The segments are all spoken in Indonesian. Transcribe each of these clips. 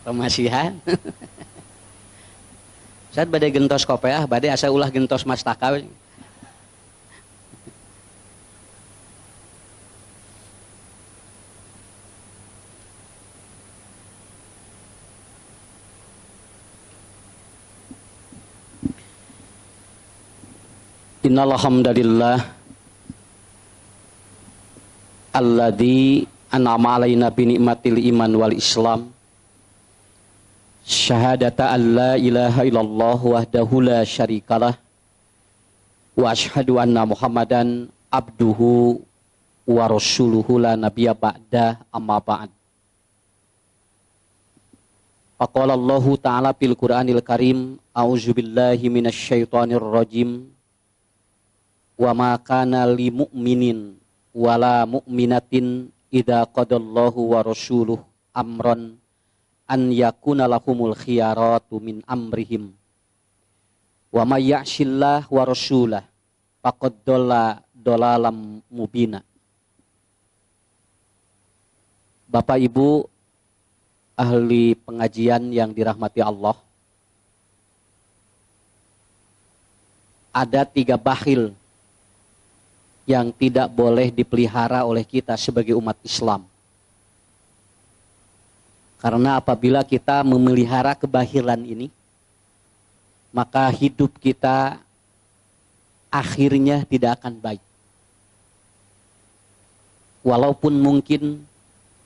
Pemasihan. Saat badai gentos kopeah, badai asa ulah gentos mastaka. Innal hamdalillah alladzi an'ama alaina bi ni'matil iman wal islam. Syahadata an la ilaha illallah wahdahu la syarikalah wa asyhadu anna Muhammadan abduhu wa rasuluhu la nabiyya ba'da amma ba'd. Faqala Allah ta'ala fil Qur'anil Karim, a'udzubillahi minasyaitonir rajim. Wa ma kana li mu'minin wala mu'minatin idza qadallahu wa rasuluhu amran an yakuna lahumul khiyaratu min amrihim wa may ya'sillah wa rasulah faqad dhalla dhalalam mubina. Bapak Ibu ahli pengajian yang dirahmati Allah, ada 3 bakhil yang tidak boleh dipelihara oleh kita sebagai umat Islam. Karena apabila kita memelihara kebahilan ini, maka hidup kita akhirnya tidak akan baik. Walaupun mungkin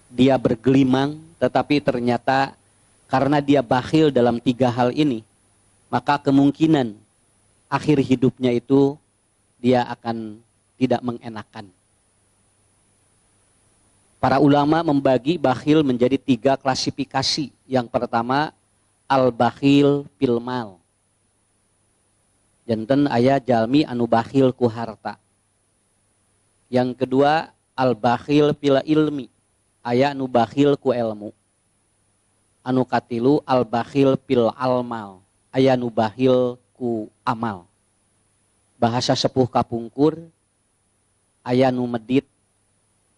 dia bergelimang, tetapi ternyata karena dia bakhil dalam 3 hal ini, maka kemungkinan akhir hidupnya itu dia akan tidak mengenakan. Para ulama membagi bakhil menjadi 3 klasifikasi. Yang pertama, al-bakhil fil mal. Janten aya jalmi anu bakhil ku harta. Yang kedua, al-bakhil fil ilmi. Aya anu bakhil ku ilmu. Anu katilu, al-bakhil fil almal. Aya anu bakhil ku amal. Bahasa sepuh kapungkur, aya nu medit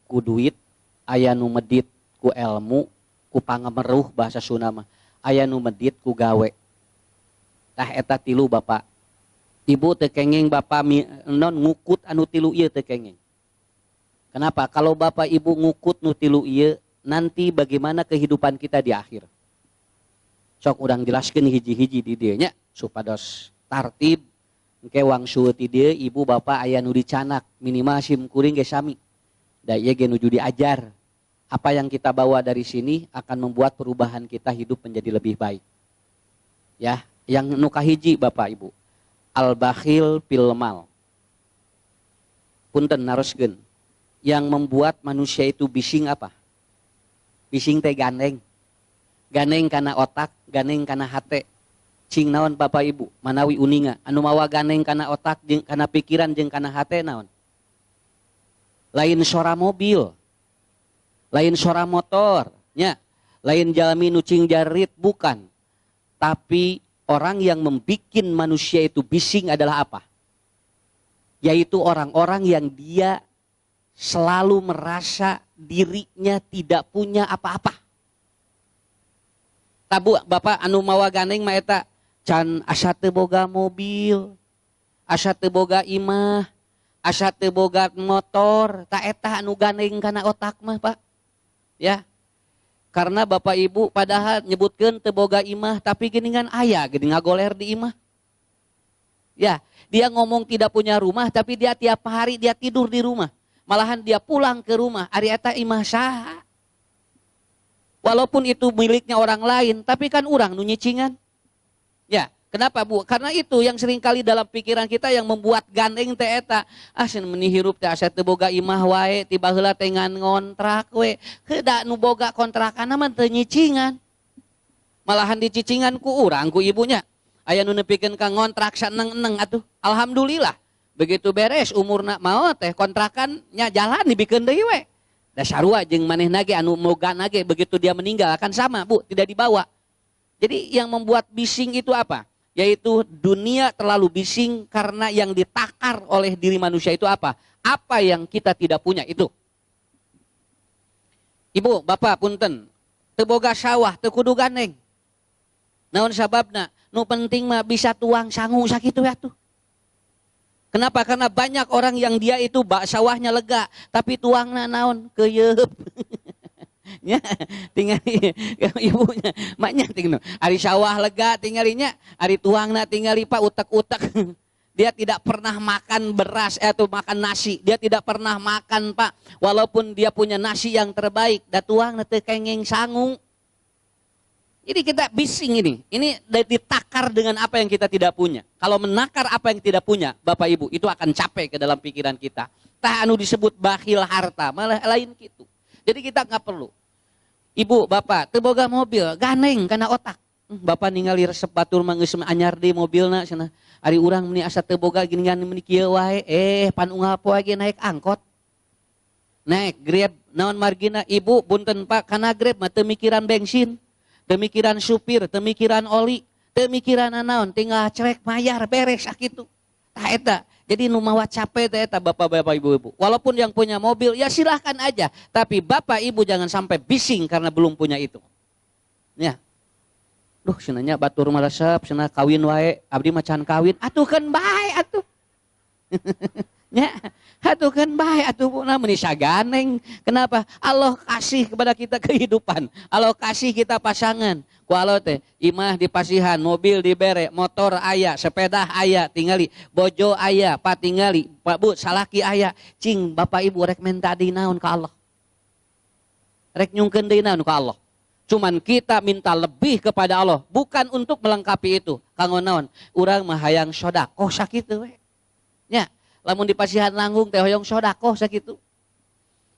ku duit, aya nu medit ku ilmu, ku pangameruh bahasa Sunda mah. Aya nu medit ku gawe. Tah eta 3 Bapak. Ibu teu kenging Bapak non ngukut anu 3 ieu teu kenging. Kenapa? Kalau Bapak Ibu ngukut nu 3 ieu, nanti bagaimana kehidupan kita di akhir? Sok urang jelaskeun hiji-hiji di dieu nya supados tartib. Engke wangsul ti dieu ibu bapak aya nu dicanak minimal sim kuring ge sami. Da ieu ge nuju diajar. Apa yang kita bawa dari sini akan membuat perubahan kita hidup menjadi lebih baik. Ya, yang nu kahiji Bapak Ibu. Al-bakhil fil mal. Punten naroskeun. Yang membuat manusia itu bising apa? Bising teh gandeng. Gandeng kana otak, gandeng kana hate. Cing naon Bapak Ibu, manawi uninga anu mawa ganeng kana otak jeung kana pikiran jeung kana hate naon? Lain sora mobil, lain sora motor, nya, lain jalmi nu cing jarit bukan. Tapi orang yang membikin manusia itu bising adalah apa? Yaitu orang-orang yang dia selalu merasa dirinya tidak punya apa-apa. Tabu Bapak anu mawa ganeng mah eta can asa teu boga mobil, asa teu boga imah, asa teu boga motor, ta eta anu gandeng kana otak mah Pak. Ya. Karena Bapak Ibu padahal nyebutkeun teu boga imah tapi geuningan aya geuning ngagoler di imah. Ya, dia ngomong tidak punya rumah tapi dia tiap hari dia tidur di rumah. Malahan dia pulang ke rumah, ari eta imah saha? Walaupun itu miliknya orang lain, tapi kan urang nu nyicingan. Ya, kenapa Bu? Karena itu yang seringkali dalam pikiran kita yang membuat gandeng teh eta. Sen meuni hirup teh asa teu boga imah wae, tiba heula teh ngan ngontrak we. Heuda nu boga kontrakanna mah teu nyicingan. Malahan dicicingan ku urang ku ibunya. Aya nu nepikeun ka ngontrak saneng-eneng atuh. Alhamdulillah. Begitu beres umurna mau teh kontrakannya jalan dibikeun deui we. Da sarua jeung manehna ge anu mogana ge begitu dia meninggal akan sama Bu, tidak dibawa. Jadi yang membuat bising itu apa? Yaitu dunia terlalu bising karena yang ditakar oleh diri manusia itu apa? Apa yang kita tidak punya itu. Ibu, Bapak, punten. teu boga sawah, teu kudu gandeng. Naon sababna? Nu penting mah bisa tuang sangu sakitu ya tuh. Kenapa? Karena banyak orang yang dia itu sawahnya lega, tapi tuangna naon? Keuyeub. Ya, tingali ibunya, maknya tinggal. Ari sawah lega tinggalinya, ari tuangna tingali pak utek-utek. Dia tidak pernah makan beras atau makan nasi. Dia tidak pernah makan pak, walaupun dia punya nasi yang terbaik. Da tuang teu kengeng sangu. Jadi kita bising ini ditakar dengan apa yang kita tidak punya. Kalau menakar apa yang tidak punya, Bapak Ibu, itu akan capek ke dalam pikiran kita. Tah anu disebut bakhil harta, malah lain gitu. Jadi kita nggak perlu. Ibu, Bapak, teu boga mobil, ganeng kana otak. Bapak ningali resep batur mah geus anyar deui mobilna cenah. Ari urang meni asa teu boga gini-gini meni kieu wae, pan unggal poe ge naik angkot. Naik Grab, naon margina? Ibu, punten Pak, kana Grab mah teu mikiran bensin. Demikiran supir, demikiran oli, demikiran naon, tinggal cerek mayar beres sakitu. Tah eta. Jadi nu mawa capek teh eta Bapak-bapak Ibu-ibu. Walaupun yang punya mobil ya silahkan aja, tapi Bapak Ibu jangan sampai bising karena belum punya itu. Ya. Duh, cenanya batur mah resep, cenah kawin wae, abdi mah can kawin. Atuh kan bae atuh. Ya, atuh kan bae atuh puna meuni saganeng. Kenapa? Allah kasih kepada kita kehidupan. Allah kasih kita pasangan. Ku Allah teh imah dipasihan, mobil dibere, motor aya, sepeda aya, tingali bojo aya, patingali, Pak Bu, salaki aya. Cing Bapak Ibu rek minta deui naon ka Allah. Rek nyungkeun deui naon ka Allah. Cuman kita minta lebih kepada Allah, bukan untuk melengkapi itu. Kanggo naon? Urang mah hayang sedekah sakitu we. Nya, lamun di pasihan langgung teh hoyong sedekah sakitu.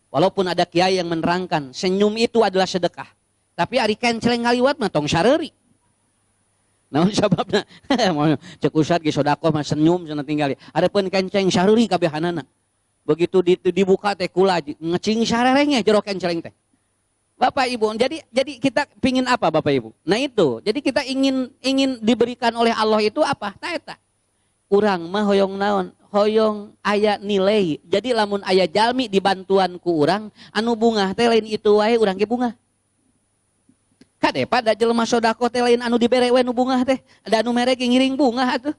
Walaupun ada kiai yang menerangkan senyum itu adalah sedekah. Tapi ari kenceleng ngaliwat mah tong sareuri. Naon sababna? Cek ustad ge sedekah mah senyum cenah tinggali. Adapun kenceng sareuri kabehanana. Begitu dibuka teh kula ngecing sarerengnya jero kenceleng teh. Bapak Ibu, jadi kita pingin apa Bapak Ibu? Nah itu, jadi kita ingin diberikan oleh Allah itu apa? Tah eta. Urang mah hoyong naon? Hoyong aya nilai. Jadi lamun aya jalmi dibantuan ku urang, anu bungah teh lain itu wae urang ge bungah. Kade pada jelema sodako teh lain anu dibere we nu bungah teh, ada anu mere ge ngiring bungah atuh.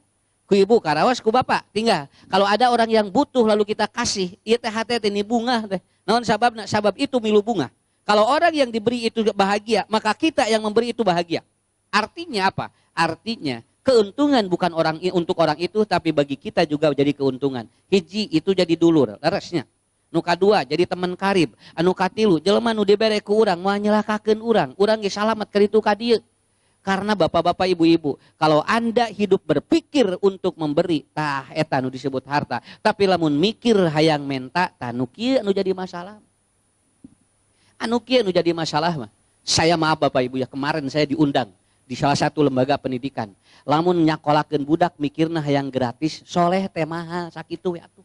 Ku ibu karawas ku bapak, tinggal. Kalau ada orang yang butuh lalu kita kasih, ieu teh hate teh ni bungah teh. Naon sababna? Sabab itu milu bunga. Kalau orang yang diberi itu bahagia, maka kita yang memberi itu bahagia. Artinya apa? Artinya keuntungan bukan untuk orang itu, tapi bagi kita juga jadi keuntungan. Hiji itu jadi dulur, leresnya. Nu kadua jadi teman karib. Anu katilu, jelema nu dibere ku urang moal nyelakakeun urang. Urang ge salamet karitu ka dieu. Karena bapak-bapak ibu-ibu, kalau Anda hidup berpikir untuk memberi, tah eta nu disebut harta. Tapi lamun mikir hayang menta, tah nu kieu anu jadi masalah. Anu kieu nu jadi masalah mah. Saya maaf Bapak Ibu ya, kemarin saya diundang di salah satu lembaga pendidikan. Lamun nyakolakeun budak mikirna hayang gratis, soleh teh mahal sakitu we atuh.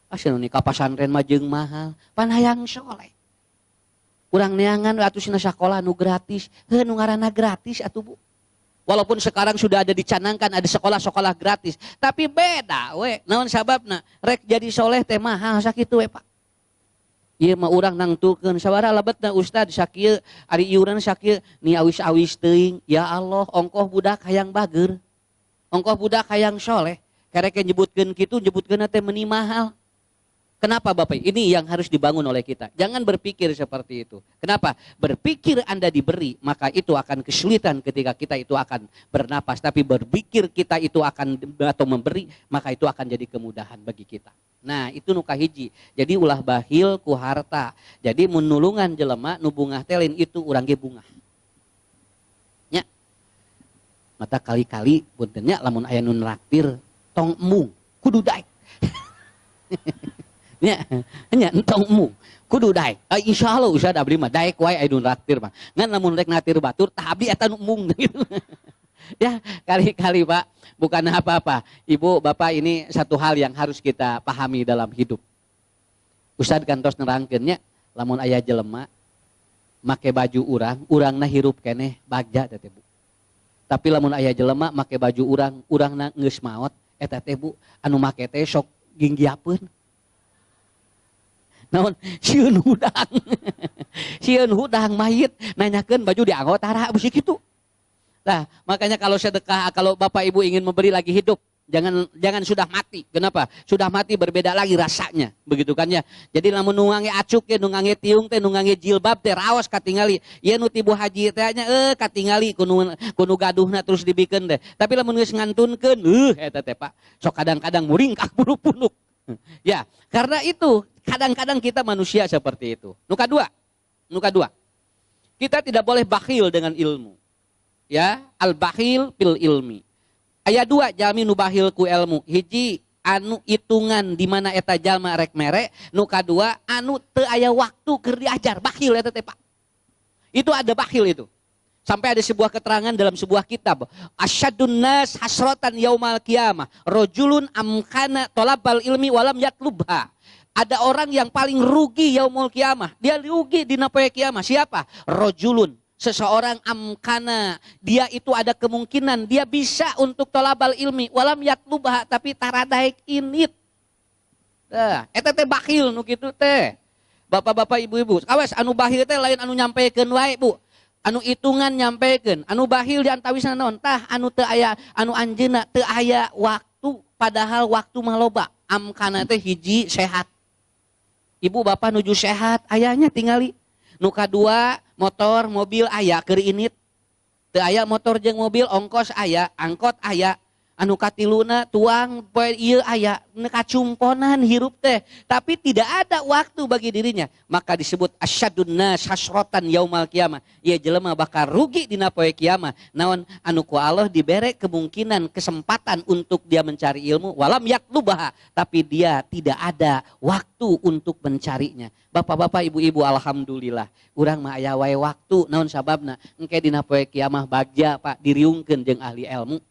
Asieun ka pasantren mah jeung mahal, pan hayang soleh. Urang neangan atuh cenah sakola nu gratis, heuh nu ngaranna gratis atuh Bu. Walaupun sekarang sudah ada dicanangkan ada sekolah-sekolah gratis, tapi beda we. Naon sababna? Rek jadi soleh teh mahal sakitu we Pak. Ieu mah urang nangtukeun sabaraha lebetna ustad sakieu ari iuran sakieu ni awis-awis teuing. Ya Allah, ongkoh budak hayang bager. Ongkoh budak hayang soleh. Karek nyebutkeun kitu nyebutkeunna teh meuni mahal. Kenapa Bapak? Ini yang harus dibangun oleh kita. Jangan berpikir seperti itu. Kenapa? Berpikir Anda diberi, maka itu akan kesulitan ketika kita itu akan bernapas. Tapi berpikir kita itu akan atau memberi, maka itu akan jadi kemudahan bagi kita. Nah itu nu kahiji. Jadi ulah bakhil ku harta. Jadi menulungan jelema nu bungah telin itu urang ge bungah. Nya. Mata kali-kali puntennya lamun aya nu nraktir tong mung kudu daek. Nya entong mung kudu daek. Insyaallah usah abdi mah daek wae aya nu nraktir mah. Ngan lamun rek natir batur tah abdi eta nu mung gitu. Ya kali-kali Pak, bukan apa-apa. Ibu, Bapak ini satu hal yang harus kita pahami dalam hidup. Ustad kantos nerangkeunnya, lamun aya jelema make baju urangna hirup keneh bagja teh Bu. Tapi lamun aya jelema make baju urangna geus maot, eta teh Bu, anu make teh sok ginggiapeun. naon sieun hudang. Sieun hudang mayit nanyakeun baju dianggo tara bisi kitu. Nah, makanya kalau sedekah, kalau Bapak Ibu ingin memberi lagi hidup, jangan sudah mati. Kenapa? Sudah mati berbeda lagi rasanya, begitu kan ya. Jadi lamun nungange acuk ya, nungange tiung teh, nungange jilbab teh raos katingali. Ieu nu tibu haji teh nya katingali kudu gaduhna terus dibikeun teh. Tapi lamun geus ngantunkeun, eta teh Pak, sok kadang-kadang muringkak bulu-punuk. Ya, karena itu kadang-kadang kita manusia seperti itu. Nuka dua. Kita tidak boleh bakhil dengan ilmu. Ya, al-bakhil fil ilmi. Ayat 2 jalmi nu bakhil ku ilmu. Hiji anu hitungan di mana eta jalma rek mere, nu kadua anu teu aya waktu keur diajar. Bakhil eta teh Pak. Itu ada bakhil itu. Sampai ada sebuah keterangan dalam sebuah kitab. Asyadun nas hasratan yaumal qiyamah. Rajulun amkana tolabal ilmi walam yatlubha. Ada orang yang paling rugi yaumul qiyamah. Dia rugi di napoe kiamah. Siapa? Rajulun. Seseorang amkana. Dia itu ada kemungkinan. Dia bisa untuk tolabal ilmi. Walam yatlubha. Tapi taradaik init. Eta teh bakhil nu kitu teh. Bapak-bapak ibu-ibu. Awas anu bakhil teh lain anu nyampaikan wae Bu. Anu hitungan nyampaikan, anu bakhil diantawisna naon tah anu teu aya, anu anjeunna teu aya waktu, padahal waktu mah loba. Amkana teh hiji sehat. Ibu bapak nuju sehat, ayahnya tingali. Nu kadua motor, mobil aya keur init. Teu aya motor jeung mobil, ongkos aya, angkot aya. Anu katiluna tuang poe ieu aya, kacumponan hirup teh, tapi tidak ada waktu bagi dirinya. Maka disebut asyadun nas hasrotan yaumal qiyamah. Ieu jelema bakal rugi dina poe kiamah. Naon anu ku Allah dibere kemungkinan kesempatan untuk dia mencari ilmu walam yatlubah, tapi dia tidak ada waktu untuk mencarinya. Bapak-bapak, ibu-ibu, alhamdulillah urang mah aya wae waktu. Naon sababna? Engke dina poe kiamah bagja Pak diriungkeun jeung ahli ilmu.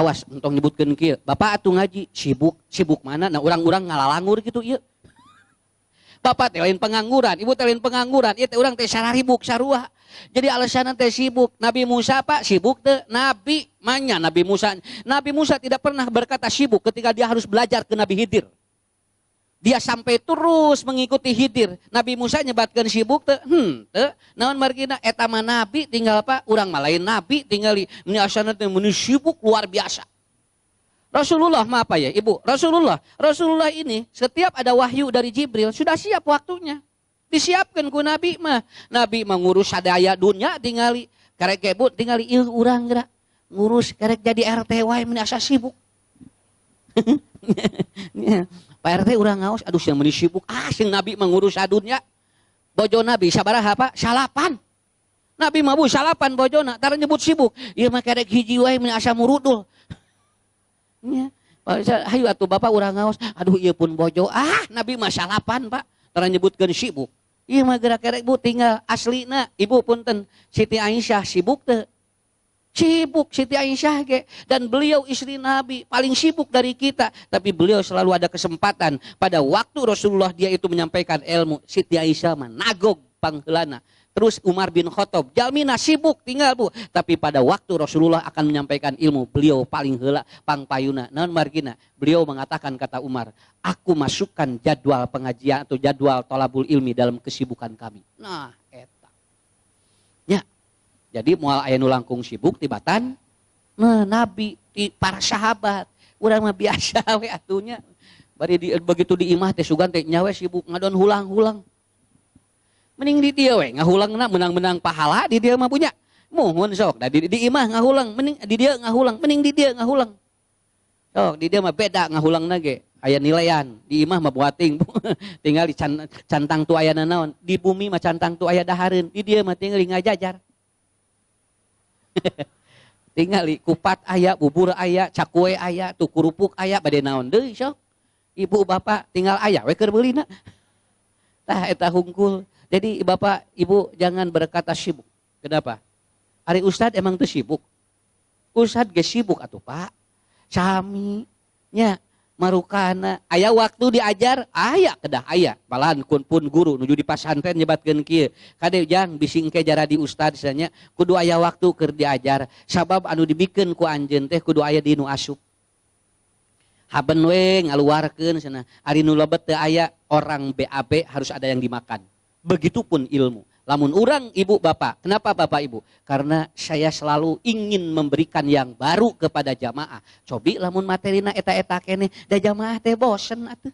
Awas, entong nyebutkeun kieu. Bapak atuh ngaji, sibuk mana? Nah, urang-urang ngalalangur gitu ieu. Bapak teh lain pengangguran, ibu teh lain pengangguran, ieu teh urang teh sararibuk sarua. Jadi alasan teh sibuk. Nabi Musa Pak sibuk teh, Nabi manya Nabi Musa. Nabi Musa tidak pernah berkata sibuk ketika dia harus belajar ke Nabi Khidir. Dia sampai terus mengikuti Khidir. Nabi Musa nyebatkeun sibuk teu? Teu. Naon margina eta mah nabi tinggal apa? Urang mah lain nabi tinggal ini asana teh mun sibuk luar biasa. Rasulullah mah apa ya, Ibu? Rasulullah ini setiap ada wahyu dari Jibril sudah siap waktunya. Disiapkan ku nabi mah. Nabi mah ngurus sadaya dunya tingali. Karek ibu tingali ieu urang geura ngurus karek jadi RT wae mun asa sibuk. Pak RT urang ngaos, aduh yang meni sibuk, sing Nabi mengurus adunya. Bojo Nabi sabaraha Pak? Salapan. Nabi mah salapan bojona, tara nyebut sibuk. Ieu mah karek hiji wae meni asa murudul. Nya, hayu atuh Bapak urang ngaos, aduh ieu pun bojo. Nabi mah salapan Pak, tara nyebutkeun sibuk. Ieu mah geura karek Bu tinggal aslina, Ibu punten Siti Aisyah sibuk teu? Sibuk Siti Aisyah ge, dan beliau istri Nabi paling sibuk dari kita, tapi beliau selalu ada kesempatan pada waktu Rasulullah dia itu menyampaikan ilmu. Siti Aisyah mah nagog pangheulana. Terus Umar bin Khattab jalmina sibuk tinggal Bu, tapi pada waktu Rasulullah akan menyampaikan ilmu beliau paling heula pangpayuna. Naon margina? Beliau mengatakan kata Umar, aku masukkan jadwal pengajian atau jadwal thalabul ilmi dalam kesibukan kami. Nah, eta. Ya. Jadi moal aya nu langkung sibuk tibatan Nabi para sahabat urang mah biasa we atunya bari begitu di imah teh sugan teh nya we sibuk ngadon hulang-hulang mending di dieu we ngahulangna menang-menang pahala di dieu mah punya muhun sok da di imah ngahulang mending di dieu ngahulang mending di dieu ngahulang sok di dieu mah beda ngahulangna ge aya nilaian di imah mah buating tinggal di cantang tu aya naon di bumi mah cantang tu aya dahareun di dieu mah tinggal ngajajar. Tingali kupat aya, bubur aya, cakwe aya, tu kurupuk aya, bade naon deui sok. Ibu bapak tinggal aya we keur beulina. Tah eta hungkul. Jadi bapak ibu jangan berkata sibuk. Kenapa? Ari ustad emang teu sibuk. Ustad ge sibuk atuh Pak. Sami nya marukana aya waktu diajar aya kedah aya malahan pun guru nuju di pasantren nyebatkeun kieu kade jang bisi engke jara di ustad nya kudu aya waktu keur diajar sabab anu dibikeun ku anjeun teh kudu aya di nu asup haben we ngaluarkeun cenah. Ari nu lobet teu aya orang BAB harus ada yang dimakan. Begitupun ilmu. Lamun urang ibu bapak, kenapa bapak ibu? Karena saya selalu ingin memberikan yang baru kepada jamaah. Cobi lamun materina eta-eta kene, da jamaah teh bosen atuh.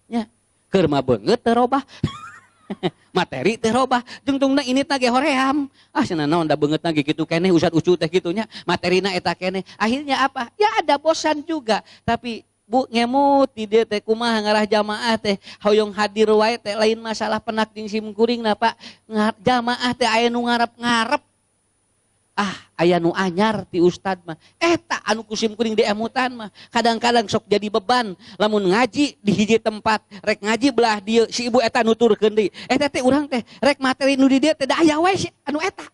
Nya, keur mah beungeut teu robah. Materi teh robah, tungtungna ini tage hoream. Cenah naon da beungeut ge kitu keneh usad ucu teh kitu nya. Materina eta keneh. Akhirnya apa? Ya ada bosan juga, tapi Bu ngemut di dieu teh kumaha ngarah jamaah teh hoyong hadir wae teh lain masalah penak jeung simkuringna Pak. Jamaah teh aya nu ngarep-ngarep. Aya nu anyar ti ustad mah. Eta anu ku simkuring diemutan mah. Kadang-kadang sok jadi beban. Lamun ngaji di hiji tempat, rek ngaji belah dieu si ibu eta nuturkeun deui. Eta teh urang teh rek materi nu di dieu teh da aya wae si anu eta.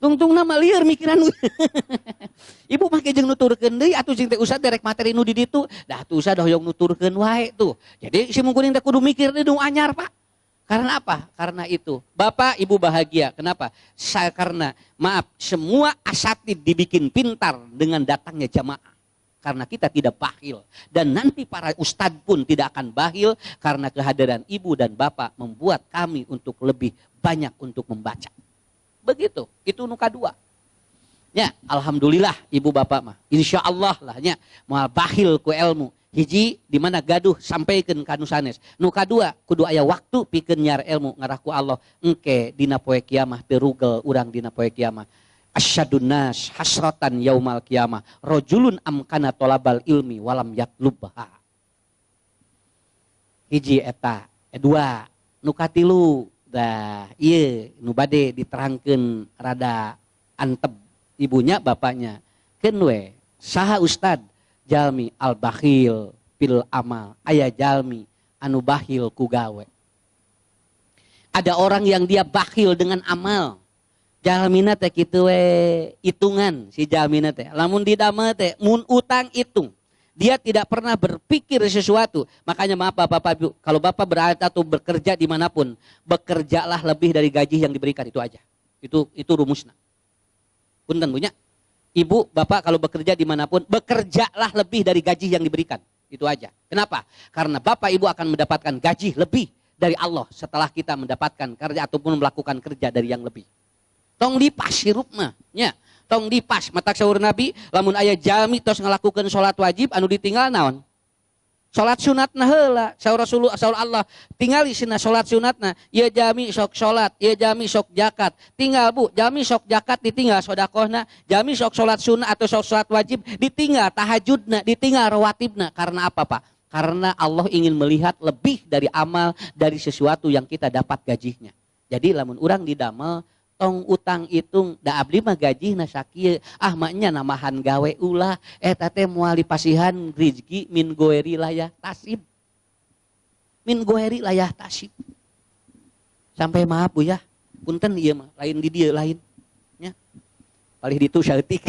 Tungtungna mah lieur mikiran nu. Ibu mah jeung nuturkeun deui atuh jeung teh ustad rek materi nu di ditu, dah atuh ustad hoyong nuturkeun wae tuh. Jadi si mungkuring teh kudu mikir deui nu anyar, Pak. Karena apa? Karena itu. Bapak, Ibu bahagia. Kenapa? Karena maaf, semua asatid dibikin pintar dengan datangnya jamaah. Karena kita tidak bakhil. Dan nanti para ustad pun tidak akan bakhil karena kehadiran ibu dan bapak membuat kami untuk lebih banyak untuk membaca. Begitu, itu nuka dua. Ya, alhamdulillah ibu bapak mah. Insya Allah lah nya moal bakhil ku ilmu. Hiji di mana gaduh sampaikeun ka nu sanes. Nu kadua kudu aya waktu pikeun nyar ilmu ngarah ku Allah. Engke dina poe kiamah teu rugel urang dina poe kiamah. Asyadun nas hasratan yaumal kiamah. Rajulun amkana tolabal ilmi walam yatlubha. Hiji eta, dua nu katilu dah ieu nu bade diterangkeun rada antep ibunya bapaknya. Keun we saha ustad jalmi al bakhil pil amal, aya jalmi anu bakhil ku gawe. Ada orang yang dia bakhil dengan amal. Jalmina teh kitu we hitungan si jalmina teh. Lamun didamel teh mun utang hitung. Dia tidak pernah berpikir sesuatu. Makanya maaf Bapak Ibu, kalau Bapak berada atau bekerja dimanapun, bekerjalah lebih dari gaji yang diberikan, itu aja. Itu rumusnya. Punten punya. Ibu, Bapak kalau bekerja dimanapun, bekerjalah lebih dari gaji yang diberikan. Itu aja. Kenapa? Karena Bapak Ibu akan mendapatkan gaji lebih dari Allah setelah kita mendapatkan kerja ataupun melakukan kerja dari yang lebih. Tong dipas hirup mah. Ya. Tong dipas matak sahur Nabi lamun aya jalmi tos ngalakukeun salat wajib anu ditinggal naon? Salat sunatna heula. Saur Rasulullah saur Allah tingali cenah salat sunatna. Ieu jalmi sok salat, ieu jalmi sok zakat. Tinggal Bu, jalmi sok zakat ditinggal sedekahna, jalmi sok salat sunat atau sok salat wajib ditinggal tahajudna, ditinggal rawatibna. Karena apa, Pak? Karena Allah ingin melihat lebih dari amal dari sesuatu yang kita dapat gajinya. Jadi lamun urang didamel tong utang hitung da abdi mah gajihna sakieu maknya namahan gawe ulah eta teh moal dipasihan rezeki min goeri layah tasib sampai maaf Bu ya punten ieu mah lain di dieu lain nya palih ditu saeutik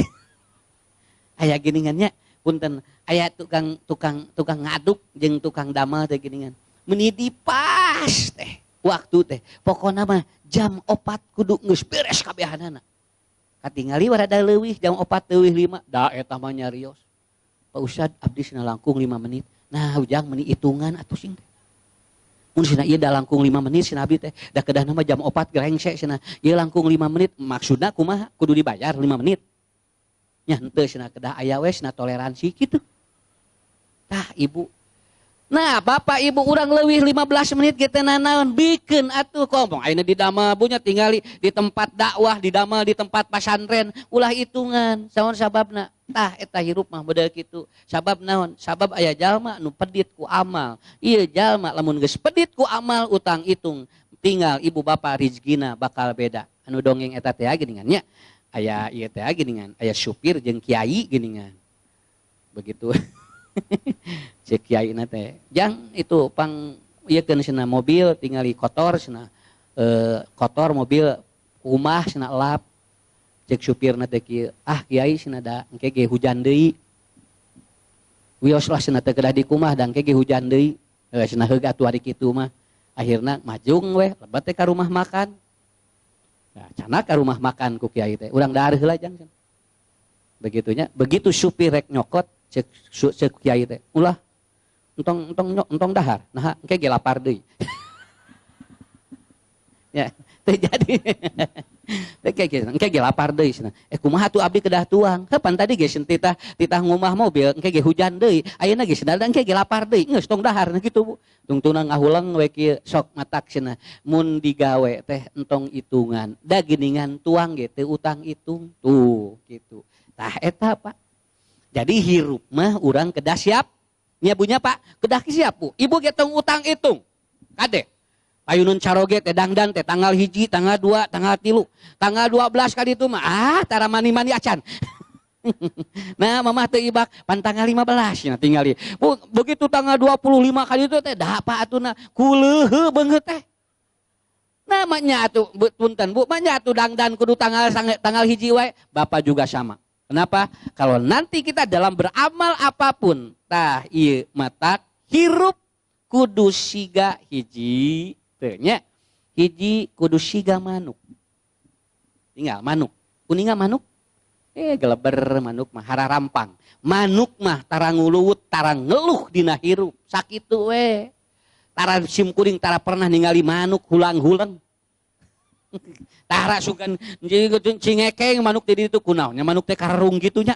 aya geuningan nya punten aya tukang ngaduk jeung tukang damel teh geuningan meuni dipas teh waktu teh pokona mah jam 4 kudu geus beres kabehanana. Katingali warada leuwih jam 4:05 da eta mah nyarios. Pak Ustad abdi cenah langkung 5 menit. Nah ujang meuni hitungan atuh sing teh. Mun cenah ieu da langkung 5 menit cenah abdi teh da kedahnana mah jam 4 gerengse cenah. Ieu langkung 5 menit maksudna kumaha kudu dibayar 5 menit. Nya henteu cenah kedah aya we cenah toleransi kitu. Tah ibu. Nah, Bapak Ibu urang leuwih 15 menit kita naon bikin atuh ngomong ayeuna di damel bunya tingali di tempat dakwah, di damel di tempat pasantren, ulah hitungan. Saon sababna? Tah eta hirup mah model kitu. Sabab naon? Sabab aya jalma nu pedit ku amal. Ieu jalma lamun geus pedit ku amal utang hitung, tinggal ibu bapak rezekina bakal beda. Anu dongeng eta teh geuningan nya. Aya ieu teh geuningan, aya supir jeung kiai geuningan. Begitu. Cek kiai nate jang itu pang ieukeun cenah mobil tingali kotor cenah kotor mobil rumah cenah elap cek supirna teh kieu kiai cenah da engke ge hujan deui wios lah cenah teh kedah di kumah da engke ge hujan deui cenah heug atuh ari kitu mah akhirna majung we lebat teh ka rumah makan nah cenah ka rumah makan ku kiai teh urang daar heula jang begitunya begitu supir rek nyokot cek kiai teh ulah entong dahar nah engke ge lapar deui ya teh jadi engke ge lapar deui cenah kumaha tuh abdi kedah tuang heupan tadi ge titah ngumah mobil engke ge hujan deui ayeuna ge sadada engke ge lapar deui geus tong dahar nah kitu Bu tungtuna ngahulang we kieu sok matak cenah mun digawe teh entong hitungan da geuningan tuang ge teu utang hitung tuh gitu tah eta Pak jadi hirup mah urang kedah siap nya bunya Pak kedah siap Bu ibu ge tong utang hitung kade payunun caroge teh dangdan teh tanggal 1 tanggal 2 tanggal 3 tanggal 12 kali itu mah tara mani-mani acan nah mamah teh ibak pan tanggal 15 nya tingali Bu begitu tanggal 25 kali itu teh da apa atuna kuleuheu beungeut teh namanya atuh punten Bu manya atuh dangdan kudu tanggal 1 wae Bapak juga sama. Kenapa? Kalau nanti kita dalam beramal apapun, tah ieu matak hirup kudu siga hiji, teu nya. Hiji kudu siga manuk. Tinggal manuk. Kuninga manuk? Geleber manuk mah hararampang. Manuk mah tara nguluwut, tara ngeluh dina hirup. Sakitu we. Tara sim kuring tara pernah ningali manuk hulang-hulang. Tara sugan cingekeng manuk tadi itu kunaonnya manuk teh karung gitunya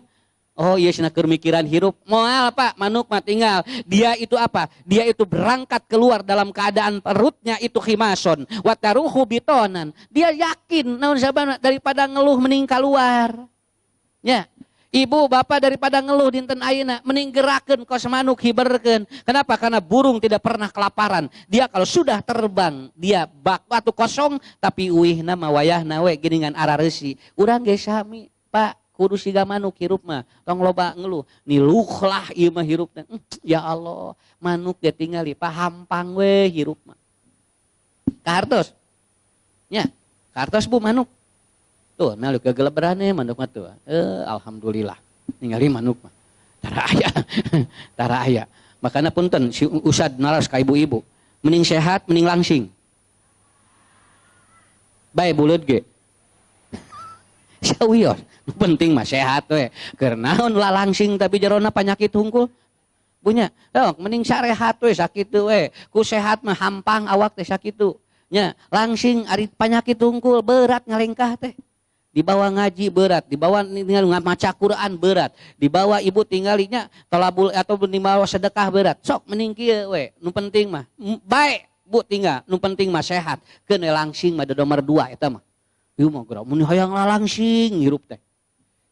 oh iya cenah keur mikiran hirup moal Pak manuk mah tinggal dia itu apa dia itu berangkat keluar dalam keadaan perutnya itu khimason wataruhu bitonan dia yakin naon sabana daripada ngeluh mending keluar ya ibu bapak daripada ngeluh dinten ayeuna mending gerakeun kos manuk hiberkeun kenapa karena burung tidak pernah kelaparan dia kalau sudah terbang dia bak batu kosong tapi uihna mah wayahna we geuningan arareusi urang ge sami Pak kudu siga manuk hirup mah tong loba ngeluh niluhlah ieu mah hirup teh ya Allah manuk ge tingali pahampang we hirup mah kahartos nya kahartos Bu manuk tuh meluk gegeleberane manuk mah tuh alhamdulillah ningali manuk mah tara aya makana punten si usad naras ka ibu-ibu mending sehat mending langsing bae buleut ge sawios penting mah sehat we keur naon langsing tapi jerona panyakit hungkul punya mending sarehat we sakitu we ku sehat mah hampang awak teh sakitu nya langsing ari panyakit hungkul berat ngalengkah teh dibawa ngaji berat, dibawa tinggal maca Quran berat, dibawa ibu tinggalinya tolabul atau dibawa sedekah berat. Sok mending kieu we, nu penting mah baik Bu tinggal, nu penting mah sehat. Keun langsing mah nomor 2 eta mah. Ieu mah geura mun hayang langsing hirup teh.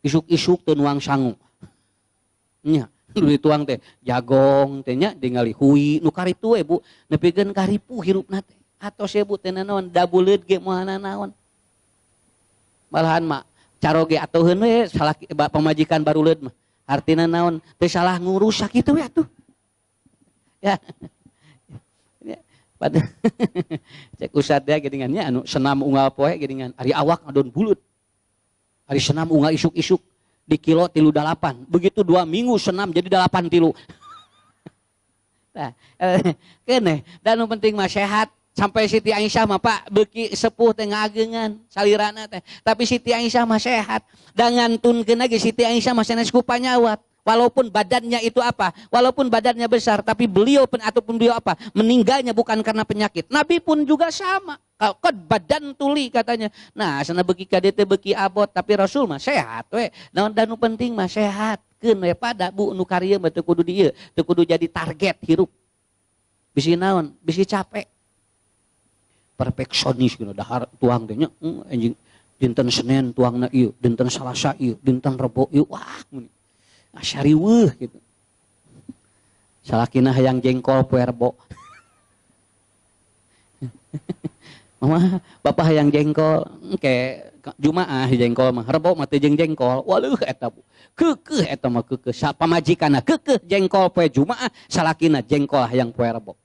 Isuk-isuk teu nuang sangu. Nya, nu dituang teh jagong teh nya ningali hui nu karitu we Bu, nepikeun karipu hirupna teh. Atos ya Bu teh naon dabuleut ge moalna naon. Malahan mak caroge atuheun we salaki pamajikan baruleud mah artina naon teu salah ngurus sakitu we atuh ya pada cek usad ya geuningannya anu senam unggal poe geuningan ari awak ngadon bulut ari senam unggal isuk-isuk di kilo 38 begitu 2 minggu senam jadi 8 tilu nah keneh dan nu penting mah sehat sampai Siti Aisyah mah Pak beuki sepuh teh ngageungan salirana teh tapi Siti Aisyah mah sehat da ngantunkeun ge Siti Aisyah mah sanes ku panyawat walaupun badannya itu apa walaupun badannya besar tapi beliau apa meninggalnya bukan karena penyakit Nabi pun juga sama kalau badan tuli katanya nah sana beuki ka dieu teh beuki abot tapi Rasul mah sehat we naon dan nu penting mah sehatkeun we pada Bu nu karieum teu kudu dieu teu kudu jadi target hirup bisi naon bisi capek perfeksionis gitu dahar tuang teh nya anjing dinten Senin tuangna ieu dinten Salasa ieu dinten Rebo ieu wah mun asyariweuh gitu salakina hayang jengkol poe Rebo mama bapak hayang jengkol engke Jumaah jengkol mah Rebo mah teu jeung jengkol waleuh eta Bu keukeuh eta mah keukeuh pamajikanna keukeuh jengkol poe Jumaah salakina jengkol hayang poe Rebo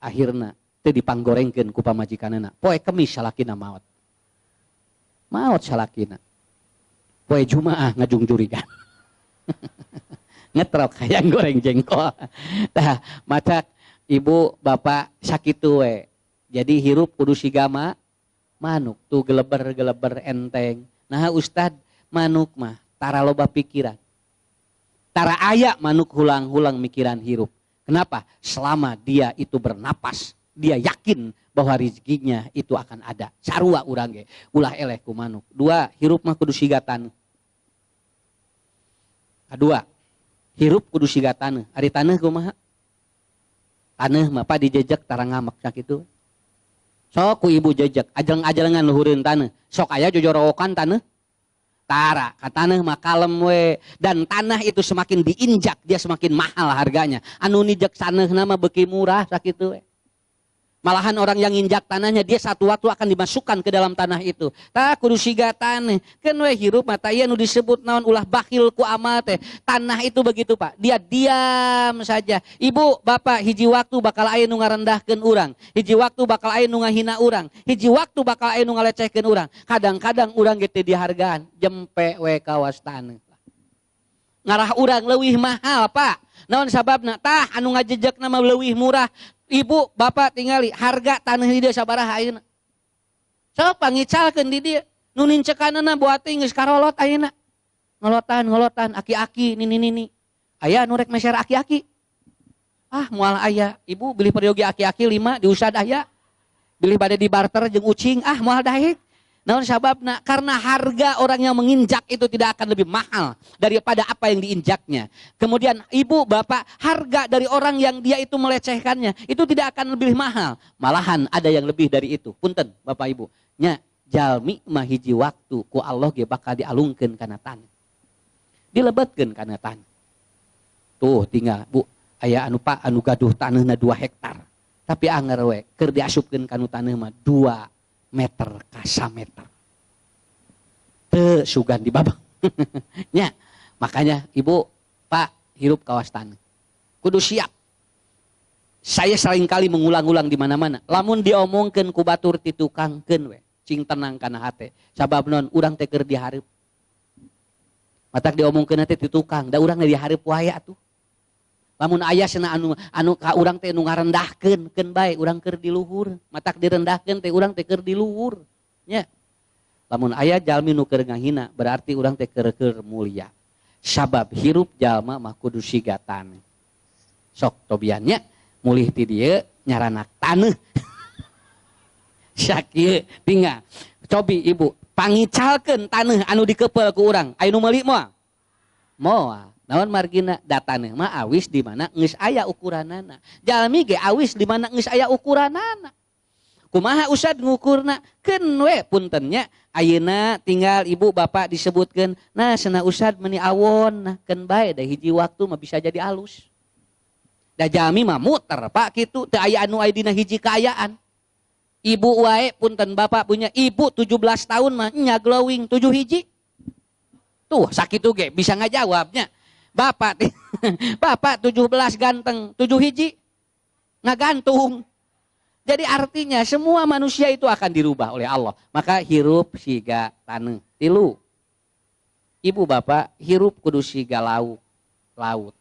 akhirna teu dipanggorengkeun ku pamajikanana poe Kemis salakina maot salakina poe Jumaah ngajungjurigan ngetrok hayang goreng jengkol tah matak ibu bapak sakitu we jadi hirup kudu sigama manuk tuh geleber enteng nah Ustad manuk mah tara loba pikiran Tara aya manuk hulang-hulang mikiran hirup. Kenapa? Selama dia itu bernapas, dia yakin bahwa rezekinya itu akan ada. Sarua urang ge, ulah eleh ku manuk. 2, hirup mah kudu siga taneuh. Kedua, hirup kudu siga taneuh. Ari taneuh kumaha? Taneuh mah pa dijejek tara ngamek sakitu. Sok ku ibu jejek, ajeleng-ajelengan luhureun taneuh. Sok aya jojorowokan taneuh. Tara, ka taneuh mah kalem we. Dan tanah itu semakin diinjak, dia semakin mahal harganya. Anu nijek saneuna mah beuki murah sakitu we. Malahan orang yang injak tanahnya, dia satu waktu akan dimasukkan ke dalam tanah itu. Tak kudu siga tanah. Kan we hirup mata ieu nu disebut naon ulah bakhil ku amal teh. Tanah itu begitu Pak. Dia diam saja. Ibu, bapak hiji waktu bakal aya nu ngarendahkeun urang. Hiji waktu bakal aya nu ngahina urang. Hiji waktu bakal aya nu ngalecehkeun urang. Kadang-kadang urang ge teu dihargaan. Jempe we kawas tanah. Ngarah urang leuwih mahal Pak. Naon sababna? Tah anu ngajejekna mah leuwih murah. Ibu, bapak tingali harga tanah di dia sabaraha ayeuna. Sok pangicalkeun di dia. Nu nincekanana buat geus karolot ayeuna. Ngolotan, aki-aki nini. Aya nu rek meser aki-aki. Ah, moal aya. Ibu beli peryogi aki-aki 5 diusad aya. Beli bade di barter jeung ucing, ah moal daek. Naon sababna? Karena harga orang yang menginjak itu tidak akan lebih mahal daripada apa yang diinjaknya. Kemudian ibu, bapak, harga dari orang yang dia itu melecehkannya itu tidak akan lebih mahal. Malahan ada yang lebih dari itu. Punten, bapak ibu. Nya, jalmi mah hiji waktu ku Allah ge bakal dialungkeun kana tanah. Dilebetkeun kana tanah. Tuh tinggal, Bu, aya anu Pak anu gaduh tanahna 2 hektar. Tapi anger we, keur diasupkeun kanu tanah mah 2 meter ka meter. Teu sugan di babang. Nya, makanya ibu, Pak, hirup kawas taneuh. Kudu siap. Saya seringkali mengulang-ulang di mana-mana. Lamun diomongkeun ku batur ti tukangkeun we, cing tenang kana hate. Sabab non urang teh keur dihareup. Matak diomongkeun teh ti tukang, da urang dihareup wae atuh. Lamun aya cenah anu ka urang teh nu ngarendahkeun keun bae urang keur di luhur, matak direndahkeun teh urang teh keur di luhur. Nya. Lamun aya jalmi nu keur ngahina berarti urang teh keur mulia. Sabab hirup jalma mah kudu siga taneuh. Sok tobiannya mulih ti dieu nyaranak taneuh. Sakieu tinggal. Cobi ibu pangicalkeun taneuh anu dikeupel ku urang. Aya nu meuli moal? Moal. Naon margina dataneuh mah awis di mana geus aya ukuranana. Jalmi ge awis di mana geus aya ukuranana. Kumaha usad ngukurna? Keun we puntennya ayeuna tinggal ibu bapak disebutkeun, nah cenah usad meuni awon, nah keun bae da hiji waktu mah bisa jadi alus. Da jalmi mah muter Pak kitu, teu aya anu aya dina hiji kaayaan. Ibu wae punten bapak punya ibu 17 tahun mah nya glowing 7 hiji. Tuh sakitu ge bisa ngajawabnya. Bapak 17 ganteng 7 hiji ngagantung. Jadi artinya semua manusia itu akan dirubah oleh Allah. Maka hirup siga taneuh. 3, ibu bapak hirup kudu siga laut.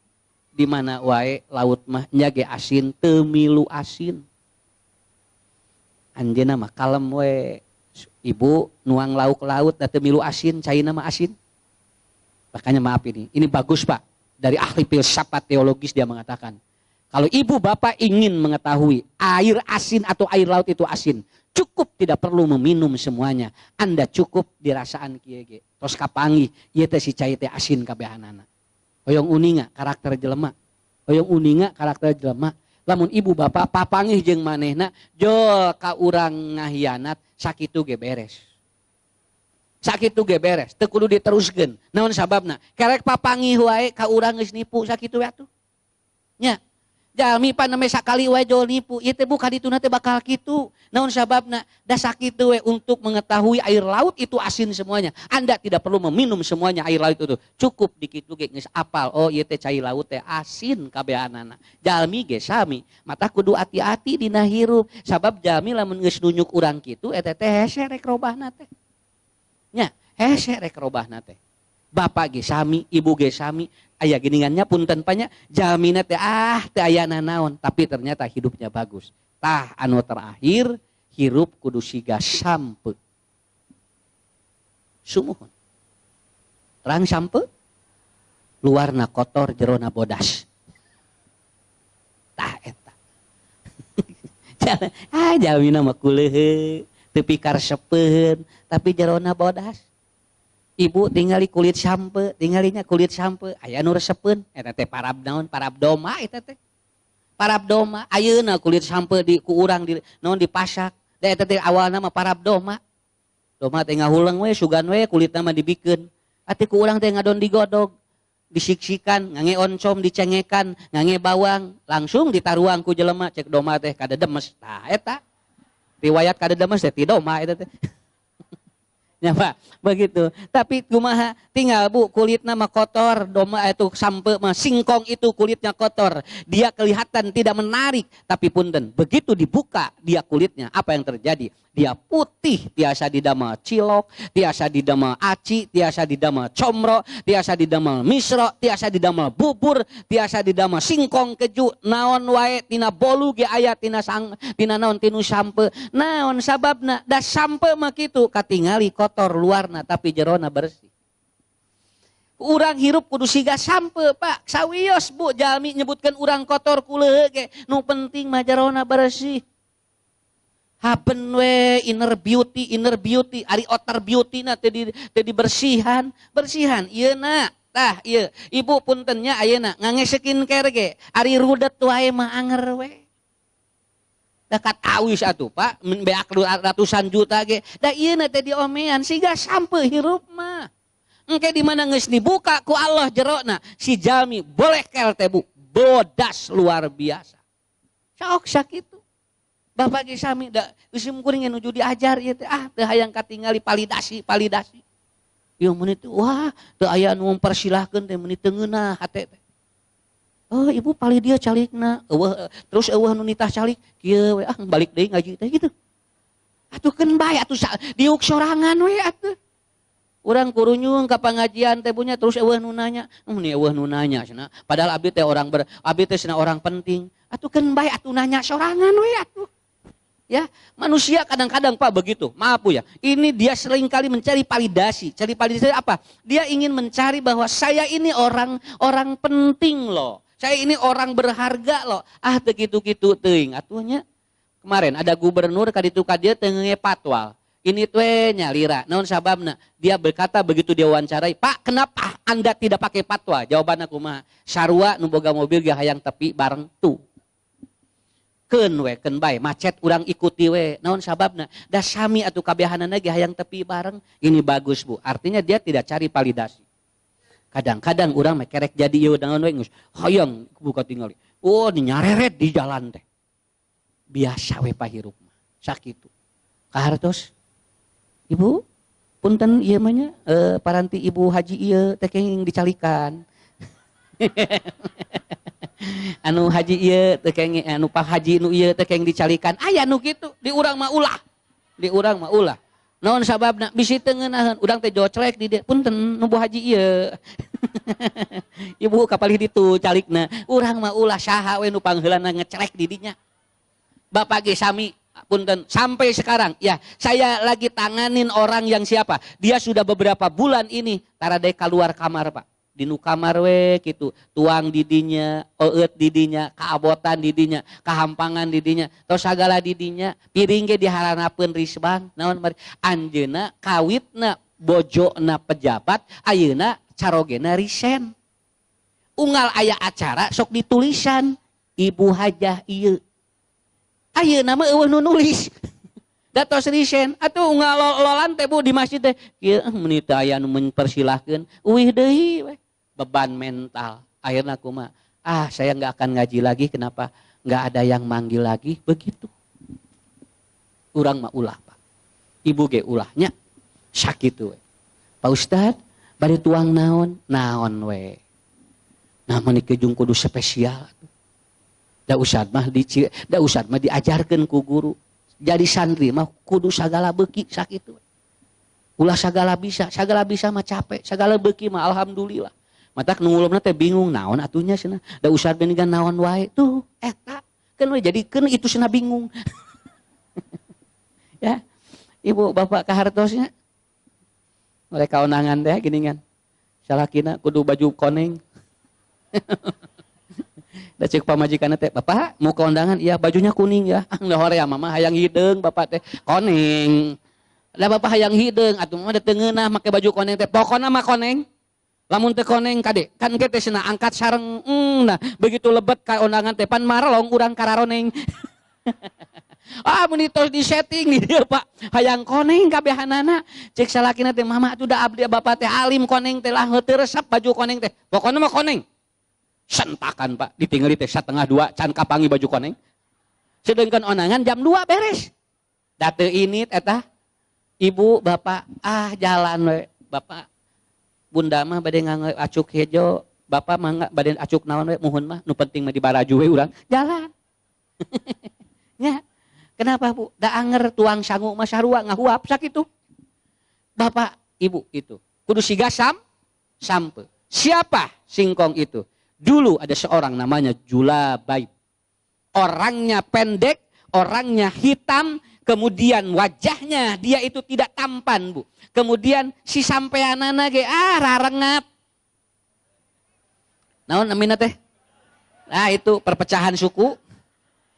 Di mana wae laut mah nya ge asin teu milu asin. Anjeunna mah kalem we. Ibu nuang lauk laut da teu milu asin, caina mah asin. Makanya maaf ini bagus Pak. Dari ahli filsafat teologis dia mengatakan. Kalau ibu bapak ingin mengetahui air asin atau air laut itu asin. Cukup tidak perlu meminum semuanya. Anda cukup dirasaan kieu ge. Tos kapanggih ieu teh si cai teh asin kabehanana. Hoyong uninga karakter jelema. Hoyong uninga karakter jelema. Lamun ibu bapak papanggih jeung manehna jol ka urang ngahianat sakitu ge beres. Sakitu ge beres, teu kudu diteruskeun. Naon sababna? Kerek papanggih wae ka urang geus nipu sakitu we atuh. Nya. Jalmi paneme sakali wae jol nipu, ieu teh buka dituna teh bakal kitu. Naon sababna? Da sakitu we untuk mengetahui air laut itu asin semuanya. Anda tidak perlu meminum semuanya air laut itu. Cukup dikitu ge geus apal. Oh, ieu teh cai laut teh asin kabehanana. Jalmi ge sami, mata kudu hati-hati dina hirup. Sabab jalmi lamun geus nunjuk urang kitu eta teh hese rek robahna teh. Nya, hese rek robahna teh. Bapak ge sami, ibu ge sami, aya geningannya punten panya jalmina teh teh aya naon, tapi ternyata hidupnya bagus. Tah anu terakhir, hirup kudu siga sampe. Sumuhun. Terang sampe? luarna kotor jerona bodas. Tah eta. Jamina mah kulehe, teu pikar sepeun, tapi jerona bodas. Ibu tinggali kulit sampe, tinggalinya kulit sampe, aya nu resepeun, eta teh parab naon, parab doma eta teh. Parab doma, ayeuna kulit sampe di ku urang di naon dipasak. Da eta teh awalna mah parab doma. Doma teh ngahuleung we, sugan we kulitna mah dibikeun. Ati ku urang teh ngadon digodog, disiksikan, ngange oncom dicengekan, ngange bawang, langsung ditaruang ku jelema cek doma teh kada demes. Tah eta. Riwayat kada demes teh ti doma eta teh. Ya Pak, begitu. Tapi kumaha tinggal Bu kulitnya mah kotor, doma itu sampe mah singkong itu kulitnya kotor. Dia kelihatan tidak menarik, tapi punten begitu dibuka dia kulitnya, apa yang terjadi? Dia putih, tiasa didamel cilok, tiasa didamel aci, tiasa didamel comro, tiasa didamel misro, tiasa didamel bubur, tiasa didamel singkong keju, naon wae tina bolu ge aya tina naon tinu sampe. Naon sababna? Da sampe mah kitu katingali kotor luarna tapi jerona bersih. Urang hirup kudu siga sampe Pak, sawios Bu jalmi nyebutkeun urang kotor kulehe ge, nu penting mah jerona bersih. Haben we inner beauty, ari outer beauty na tadi bersihan, ieu na, tah ieu, ibu puntennya ayeuna ngange skincare ge, ari rudet wae mah anger we. Dekat awis atuh Pak, beak ratusan juta ge, da ieu na teh diomean siga sampe hirup mah. Engke di mana geus dibuka ku Allah jerona, si jalmi boleh kel teh Bu, bodas luar biasa. Sok sakitu. Bapak ge sami da usim kuring nuju diajar ieu teh teu hayang katingali validasi. Ieu meuni teh wah teu aya nu mempersilahkeun teh meuni teu ngeunah hate teh. Oh ibu pali dia calikna, terus eueuh nu nitah calik kieu we balik deui ngaji teh gitu. Atuh keun bae atuh diuk sorangan we atuh. Urang kurunyung ka pangajian teh punya terus eueuh nu nanya, meuni eueuh nu nanya cenah. Padahal abdi teh abdi teh cenah orang penting. Atuh keun bae atuh nanya sorangan we atuh. Ya, manusia kadang-kadang Pak begitu. Maaf Bu ya. Ini dia seringkali mencari validasi. Cari validasi apa? Dia ingin mencari bahwa saya ini orang penting loh. Saya ini orang berharga loh. Teu kitu-kitu teuing atuhnya. Kemarin ada gubernur kaditu ka dieu teu ngepatwal. Ini teh nyalira. Naon sababna? Dia berkata begitu dia wawancarai, "Pak, kenapa Anda tidak pakai patwa?" Jawabanna kumaha? "Sarua nu boga mobil ge hayang tepi bareng tuh." Keun bae macet urang ikuti we naon sababna da sami atuh kabehanana ge hayang tepi bareng. Ini bagus Bu, artinya dia tidak cari validasi. Kadang-kadang urang mah kerek jadi ieu naon we geus hayang buka tingali nyareret di jalan teh biasa we pahirup mah sakitu. Kahartos Ibu punten ieu mah nya paranti Ibu Haji ieu teh kenging dicalikan. Anu haji ieu teu kenge anu Pak Haji nu ieu teu keng dicalikan aya nu kitu di urang mah ulah naon sababna bisi teu ngeunaheun urang teh joclek di dieu punten nu Bu Haji ieu Ibu kapalih ditu calikna urang mah ulah saha we nu pangheulana ngecelek di dinya. Bapak ge sami punten sampai sekarang ya saya lagi tanganin orang yang siapa dia sudah beberapa bulan ini tarade keluar kamar Pak. Dinu kamar we gitu tuang didinya, eueut didinya, kaabotan didinya, kahampangan didinya, tos sagala didinya, piring ge diharanapeun risbang, naon mari anjeunna kawitna bojona pejabat, ayeuna carogena risen. Unggal aya acara sok ditulisan Ibu Hajah ieu. Ayeuna mah eueuh nu nulis. Da tos risen, atuh unggal lolan teh Bu di masjid teh, kieu meuni teu aya nu mempersilahkeun, euih deui we. Beban mental. Akhirnya aku mah, saya nggak akan ngaji lagi. Kenapa? Nggak ada yang manggil lagi. Begitu. Urang mah ulah Pak. Ibu ge ulahnya sakitu we. Pak Ustad, bari tuang naon we. Nah meuni jeung kudu spesial. Da Ustad mah diajarkeun ku guru. Jadi santri mah kudu sagala beuki sakitu we. Ulah sagala bisa mah capek, sagala beuki mah alhamdulillah. Matak nungulupna teh bingung naon atunya cenah. Da Ustad beningan naon wae tuh eta keun we jadikeun itu cenah bingung. Ya. Ibu bapak kahartosnya mereka onangan teh geuningan. Salakina kudu baju koneng. Da cek pamajikanna teh, "Bapak, mau ke undangan?" "Iya, bajunya kuning ya." "Nggak hore ya mama hayang hideung bapak teh." "Koneng." "Lah bapak hayang hideung, atuh mah da teu ngeunah make baju koneng teh." "Pokona mah koneng." Lamun teu koneng kade, kan ge teh cenah angkat sareng. Nah, begitu lebet ka undangan teh pan marelong urang kararoneng. Ah, mun ditos di setting di dieu Pak. Hayang koneng kabehanana. Cek salakina teh, "Mama atuh da abdi bapak teh alim koneng teh lah teu resep baju koneng teh." "Pokona mah koneng." Sentakan Pak, ditinggali teh 1:30 can kapangi baju koneng. Sedengkeun onangan jam 2 beres. Da teu init eta. "Ibu, bapak, jalan we. Bapak, bunda mah bade ngangge acuk hejo. Bapak mah bade acuk naon we, muhun mah nu penting mah dibaraju we urang." Jalan. Nya. Kenapa Bu? Da anger tuang sangu mah sarua ngahuap sakitu. Bapak, Ibu itu kudu siga sampe. Siapa singkong itu? Dulu ada seorang namanya Julabaib. Orangnya pendek, orangnya hitam, kemudian wajahnya dia itu tidak tampan, Bu. Kemudian si sampeanana ge rarengat. Naon namina teh? Nah, itu perpecahan suku.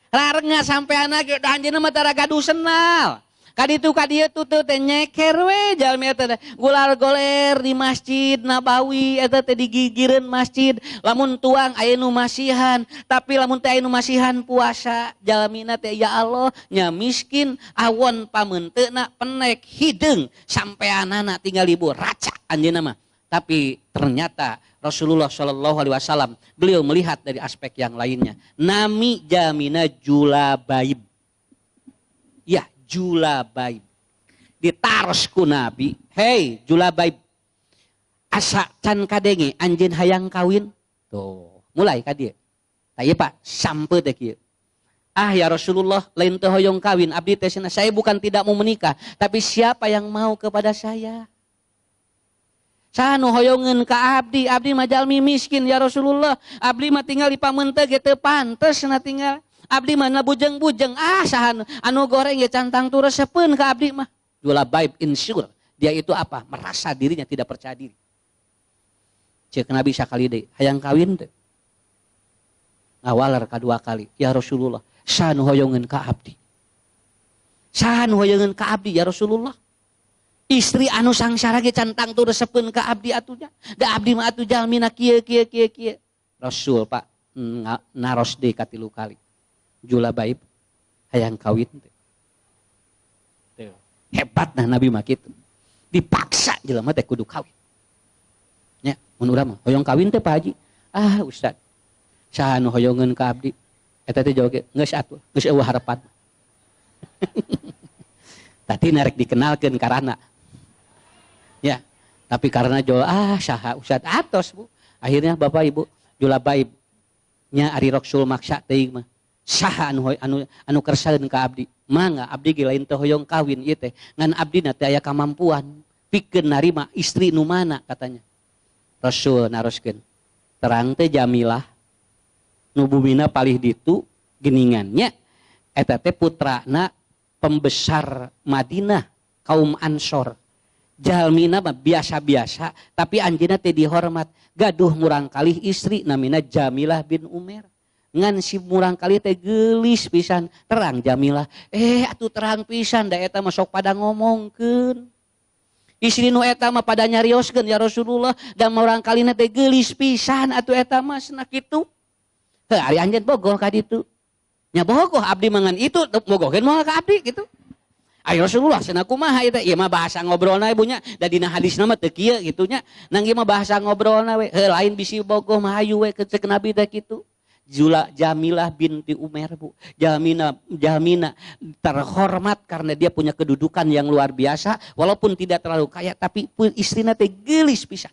Rarengat sampeanana ge anjeunna mah tara gaduh senal. Kaditu kadieu tuh teh nyeker we jalmi eta gular-goler di Masjid Nabawi eta teh digigireun masjid. Lamun tuang aya nu masihan, tapi lamun teh aya nu masihan puasa jalmina teh ya Allah nya miskin awon pamenteuna penek hideung sampeanana tinggal ibu raca anjeunna mah. Tapi ternyata Rasulullah Shallallahu Alaihi Wasallam beliau melihat dari aspek yang lainnya. Nami jamina Julabaib. Ya, Julabaib. Ditaros ku Nabi, "Hei Julabaib, asa can kadenge anjeun hayang kawin?" Tuh, mulai ka dieu. Tah ieu Pak, sampe teh kieu. Ya Rasulullah, lain teu hoyong kawin, abdi teh cenah saya bukan tidak mau menikah, tapi siapa yang mau kepada saya? Saha nu hoyongeun ka abdi? Abdi mah jalmi miskin ya Rasulullah. Abdi mah tinggal di pamenteun ge teu pantes cenah tinggal. Abdi mah bujeng-bujeng. Saha anu goreng ge cantang tu resepeun ka abdi mah. Julabaib insecure. Dia itu apa? Merasa dirinya tidak percaya diri. Cek Nabi sakali deui, hayang kawin teh. Ngawaler kadua kali, "Ya Rasulullah, saha nu hoyongeun ka abdi?" "Saha nu hoyongeun ka abdi ya Rasulullah?" "Istri anu sangsara ge cantang tu resepeun ka abdi atunya. Da abdi mah atuh jalmina kieu. Rasul Pak naros deui ka 3 kali. Julabaib hayang kawin teh. Hebatna Nabi mah kitu. Dipaksa jelema teh kudu kawin. Nya, mun urang mah hoyong kawin teh Pak Haji. Ustad. Saha nu hoyongeun ka abdi? Eta teh jawab ge, "Geus atuh, geus eueuh harepan." Tadi narek dikenalkeun karana. Ya, tapi karena saha Ustad atos Bu. Akhirnya Bapak Ibu Julabaib nya ari Rasul maksa teuing mah. Saha anu kersaeun ka abdi? Mangga abdi ge lain teh hoyong kawin ieu teh. Ngan abdina teh aya kamampuan pikeun narima istri nu mana katanya. Rasul naroskeun. Terang teh Jamilah nu bumina palih ditu geuningannya eta teh putrana pembesar Madinah kaum Ansor. Jalmina mah biasa-biasa, tapi anjeunna teh dihormat. Gaduh murang kalih istri namina Jamilah bin Umair. Ngan si murang kalih teh geulis pisan. Terang Jamilah, atuh terang pisan da eta mah sok pada ngomongkeun. Istri nu eta mah pada nyarioskeun ya Rasulullah, da murang kalihna teh geulis pisan atuh eta mah cenah kitu. Teu ari anjeun bogoh ka ditu. Nya bogoh abdi mangan itu bogohkeun moal ka abdi gitu. Ayo Rasulullah cenah kumaha eta? Ieu mah bahasa ngobrolna ibunya da dina hadisna mah teu kieu kitu nya. Nang ieu mah bahasa ngobrolna we. Lain bisi bogoh mah hayu we ceuk Nabi teh kitu. Jamilah binti Umair Bu. Jalmina terhormat karena dia punya kedudukan yang luar biasa walaupun tidak terlalu kaya tapi istrina teh geulis pisan.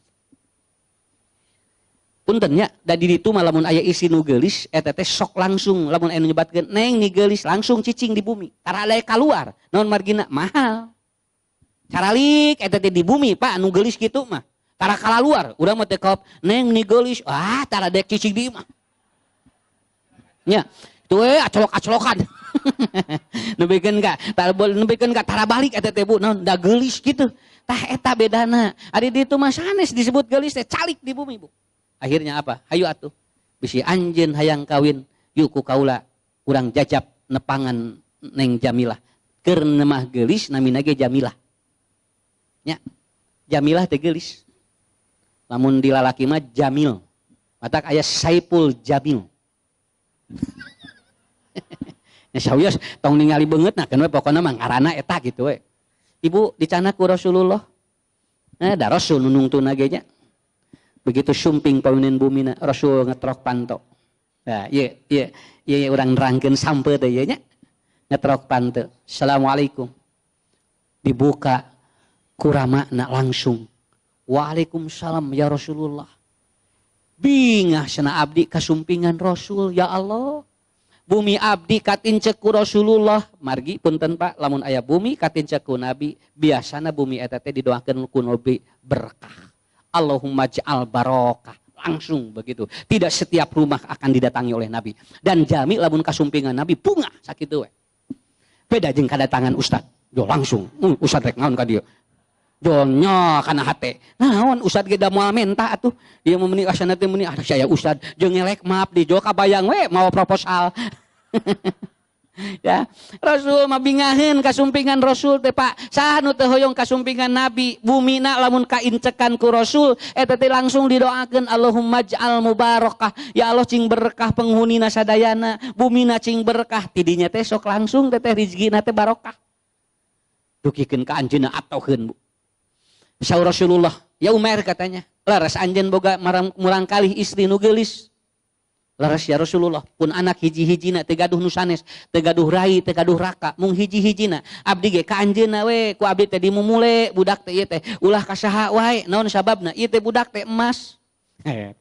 Punten nya da di ditu mah lamun aya istri nu geulis eta teh sok langsung lamun aya nu nyebatkeun neng ni geulis langsung cicing di bumi. Tara aya kaluar, naon margina mahal. Caralik eta teh di bumi Pak anu geulis kitu mah. Tara kalaluar, urang mah teh kaop neng ni geulis, tara dek cicing di mah. Nya, tuh acolok-acolokan. Nebikeun ka, nebikeun ka tara balik eta teh Bu, naon da geulis kitu. Tah eta bedana. Ari ditu mah sanes disebut geulis teh calik di bumi Bu. Akhirnya apa? Hayu atuh. Bisi anjeun hayang kawin, yuk ku kaula urang jajab nepangan Neng Jamilah. Keur nemah geulis namina ge Jamilah. Nya. Jamilah teh geulis. Lamun di lalaki mah Jamil. Matak aya Saipul Jamil. Nya sawios tong ningali beungeut nah kan we pokona mah ngaranna eta gitu we. Ibu dicana ku Rasulullah. Da Rasul nunungtuna ge nya. Begitu sumping pawinin bumina Rasul ngetrok panto. Nah, ieu urang nerangkeun sampeu teh ieu nya. Ngetrok panto. Assalamualaikum. Dibuka kuramana langsung. Waalaikumsalam ya Rasulullah. Bingah cenah abdi kasumpingan Rasul ya Allah. Bumi abdi katincek ku Rasulullah. Margi punten Pak, lamun aya bumi katincek ku Nabi, biasana bumi eta teh didoakeun ku Nabi berkah. Allahumma ja'al barokah. Langsung begitu. Tidak setiap rumah akan didatangi oleh Nabi. Dan jami lamun kasumpingan Nabi bunga sakitu we. Beda jeung kadatangan ustad. Jo langsung, ustad rek naon ka dieu. Jo nya kana hate. Naon ustad ge da moal menta atuh. Ieu meuni asana teh meuni ada saya ustad jeung ngelek maaf di jo kabayang we mau proposal. Ya, Rasul mah bingaheun kasumpingan Rasul teh Pak. Saha nu teu hoyong kasumpingan Nabi, bumina lamun kaincekan ku Rasul eta teh langsung didoakeun Allahumma ja'al mubarakah. Ya Allah cing berkah penghunina sadayana, bumina cing berkah tidinya teh sok langsung teh rezekina teh barokah. Dukikeun ka anjeunna atoheun Bu. Saur Rasulullah, ya Umar katanya, laras anjeun boga murang kalih istri nu geulis. Laras ya Rasulullah, pun anak hiji-hijina teu gaduh nu sanes, teu gaduh rai, teu gaduh raka, mung hiji-hijina. Abdi ge ka anjeunna we, ku abdi teh dimumule budak teh ieu teh ulah ka saha wae, naon sababna? Ieu teh budak teh emas.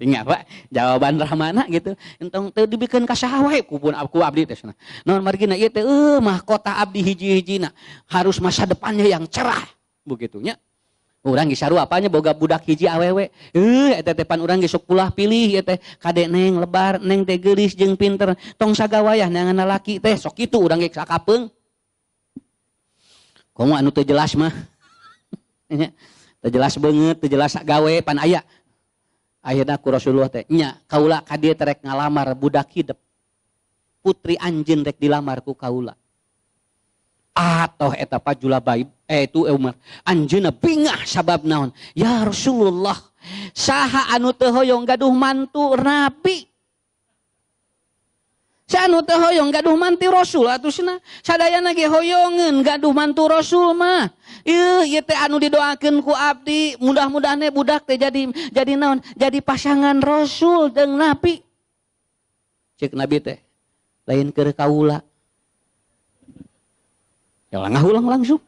Tinggal Pak, jawaban rahmana gitu. Entong teu dibikeun ka saha wae ku abdi teh cenah. Naon margina ieu teh mahkota abdi hiji-hijina, harus masa depannya yang cerah, begitunya. Urang ge saruapanya boga budak hiji awewe. Eta teh pan urang ge sok pulah pilih ieu teh kade neng lebar, neng teh geulis jeung pinter, tong sagawayah neangan lalaki teh sok kitu urang ge sakapeung. Komo anu teu jelas mah. Teu jelas beungeut, teu jelas gawe pan aya. Ayeuna ku Rasulullah teh nya kaula ka dieu teh rek ngalamar budak hidup. Putri anjeun rek dilamar ku kaula. Atoh eta pajula baib itu Umar anjeunna bingah sabab naon ya Rasulullah saha anu teu hoyong gaduh mantu Nabi sa anu teu hoyong gaduh mantu Rasul atuh cenah sadayana ge hoyongeun gaduh mantu Rasul mah ieu teh anu didoakeun ku abdi mudah-mudahan budak teh jadi naon jadi pasangan Rasul jeung Nabi cek Nabi teh lain keur kaula. Ya ngahulang langsung.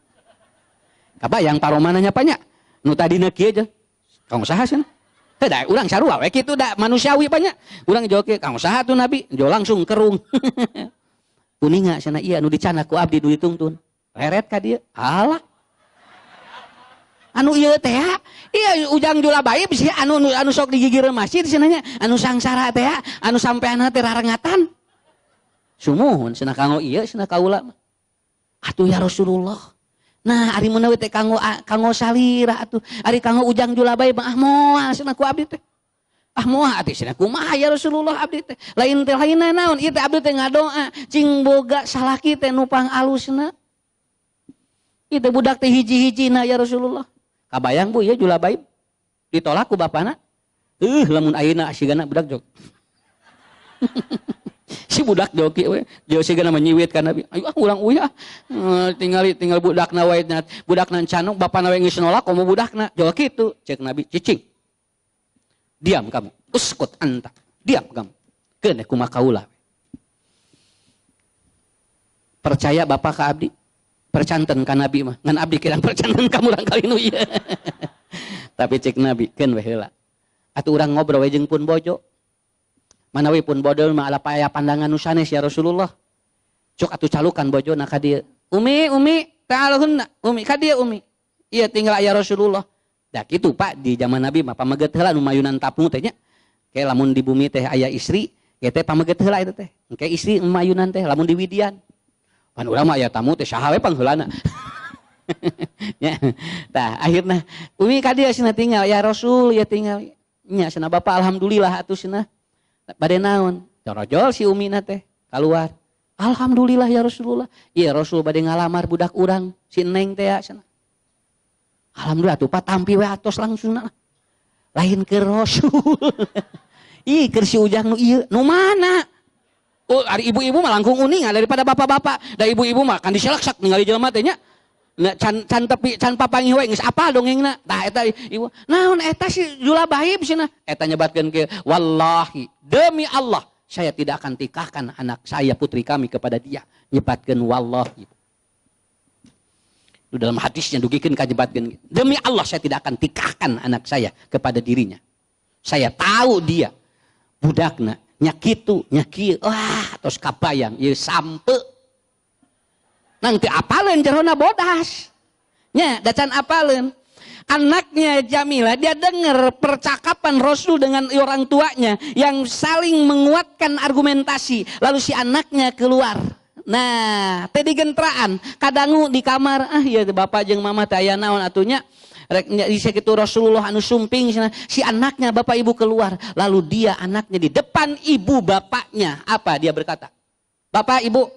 Kabayang paromananya banyak. Nu tadina kieu aja. Kang saha cenah? Teu da urang sarua we kitu da manusiawi banyak. Urang jawab ke kang saha tuh Nabi? Jo langsung kerung. Kuninga cenah ieu anu dicana ku abdi nu dituntun. Leret ka dieu. Alah. Anu ieu teh ieu ujang jula bae bisi anu sok digigir masjid cenah nya. Anu sangsara teh anu sampean teh rarengatan. Sumuhun cenah kanggo ieu cenah kaula mah. Atuh ya Rasulullah. Nah, ari mun teh kanggo salira atuh. Ari kanggo ujang julabai mah moal cenah ku abdi teh. Moal atuh cenah kumaha ya Rasulullah abdi teh. Lain teh lainna naon? Ieu teh abdi teh ngadoa cing boga salaki teh nupang alusna. Ieu teh budak teh hiji-hijina ya Rasulullah. Kabayang Bu ieu julabai ditolak ku bapana. Lamun ayeuna asigana budak jog. Si budak joki we jauh sigana menyiwit ka Nabi ayo urang uyah tinggal budakna wae budakna canok bapana we geus nolak komo budakna jauh kitu cek Nabi cicing diam kamu uskut anta diam kamu keun kumaha kaula percaya bapak ka abdi percanten ka Nabi mah ngan abdi kirang percanten ka urang kali nu ieu tapi cek Nabi keun we heula atuh urang ngobrol we jeung pun bojo manawi pun bodol mah ala paya pandangan nu sanes ya Rasulullah. Cuk atuh calukan bojona ka dieu. Umi ta'alhunna. Umi ka dieu Umi. Iya tinggal aya Rasulullah. Da kitu Pak di zaman Nabi mah pameget heula nu mayunan tapung teh nya. Ke lamun di bumi teh aya istri, ge teh pameget heula eta teh. Engke istri mayunan teh lamun di widian. Pan urang mah aya tamu teh saha we pangheulana. Ya. Tah akhirna Umi ka dieu cenah tinggal ya Rasul ya tinggal. nya cenah bapak alhamdulillah atuh cenah bade naon corojol si umina teh keluar alhamdulillah ya Rasulullah iya Rasul bade ngalamar budak urang si neng teh cenah alhamdulillah tuh patampi we atos langsung lain ke Rasul ih keur si ujang nu ieu nu mana oh ari ibu-ibu mah langkung uning daripada bapak-bapak da ibu-ibu mah kan diselaksak ningali jelema teh nya can tepi can papangih we geus apal dongengna tah eta ibu naon eta si Julabahib cenah eta nyebatkeun ke wallahi demi Allah saya tidak akan tikahkan anak saya putri kami kepada dia nyebatkeun wallahi itu dalam hadisnya dugikeun ka nyebatkeun demi Allah saya tidak akan tikahkan anak saya kepada dirinya saya tahu dia budakna nya kitu nya kieu wah tos kabayang ieu sampe nanti apaleun jerona bodas nya dacan apaleun anaknya Jamilah dia dengar percakapan Rasul dengan orang tuanya yang saling menguatkan argumentasi lalu si anaknya keluar nah teh digentraan kadangu di kamar ya bapak jeung mama teh aya naon atunya rek disakitu Rasulullah anu sumping si anaknya bapak ibu keluar lalu dia anaknya di depan ibu bapaknya apa dia berkata bapak ibu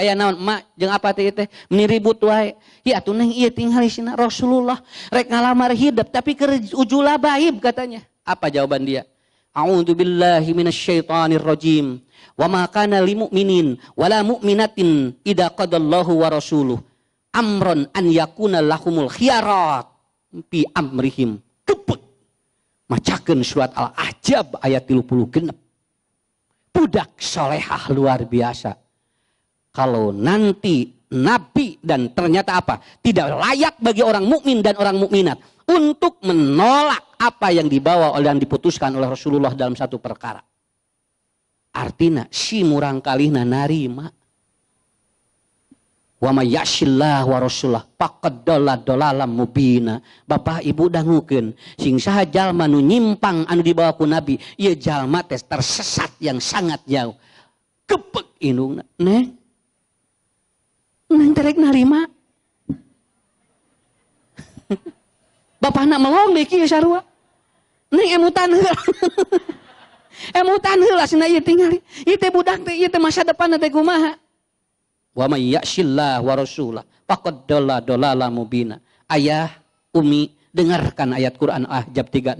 aya naon emak jeung apa teh meni ribut wae ya atuh neng ieu tinggal isina Rasulullah rek ngalamar hidup tapi keur Julabahib katanya apa jawaban dia a'udzubillahi minasyaitonir rajim wa ma kana lil mu'minin wala mu'minatin idza qadallahu wa rasuluh amron an yakuna lahumul khiyarat pi amrihim kepek macakeun surat Al-Ahzab ayat 36 budak solehah luar biasa kalau nanti nabi dan ternyata apa tidak layak bagi orang mukmin dan orang mukminat untuk menolak apa yang dibawa oleh yang diputuskan oleh Rasulullah dalam satu perkara artinya si murang kalihna narima wa may yashillah wa rasulah faqad dalalam mubina bapak ibu dangukeun sing saha jalma nu nyimpang anu dibawa ku nabi ieu jalma teh tersesat yang sangat jauh kepek indungna neng terek narima bapakna melong deui kieu sarua neng emutan heula emutan heula cenah ieu tingali ieu teh budak teh ieu teh masa depan teh kumaha wa may ya'sillah wa rasulah faqad dalalam mubina ayah umi dengarkan ayat Quran Ahzab 36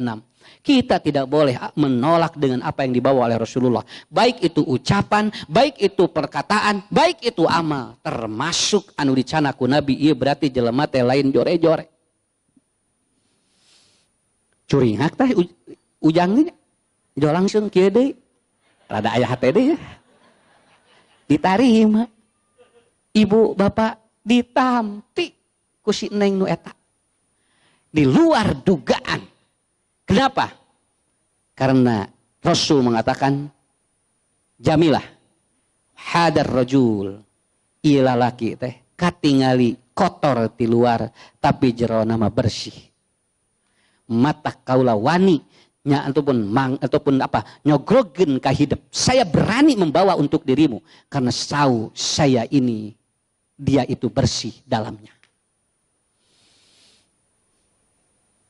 kita tidak boleh menolak dengan apa yang dibawa oleh Rasulullah baik itu ucapan baik itu perkataan baik itu amal termasuk anu dicana ku nabi ieu berarti jelema teh lain jore-jore curingak teh ujang nya jo langsung kieu deui rada aya hate deui ya ditarima ibu bapak ditampi ku si neng nu eta di luar dugaan kenapa karena Rasul mengatakan Jamilah hadar rajul ieu lalaki teh katingali kotor di luar tapi jero nama bersih mata kaula wani nya ataupun apa nyogrogen ka hidup saya berani membawa untuk dirimu karena tahu saya ini dia itu bersih dalamnya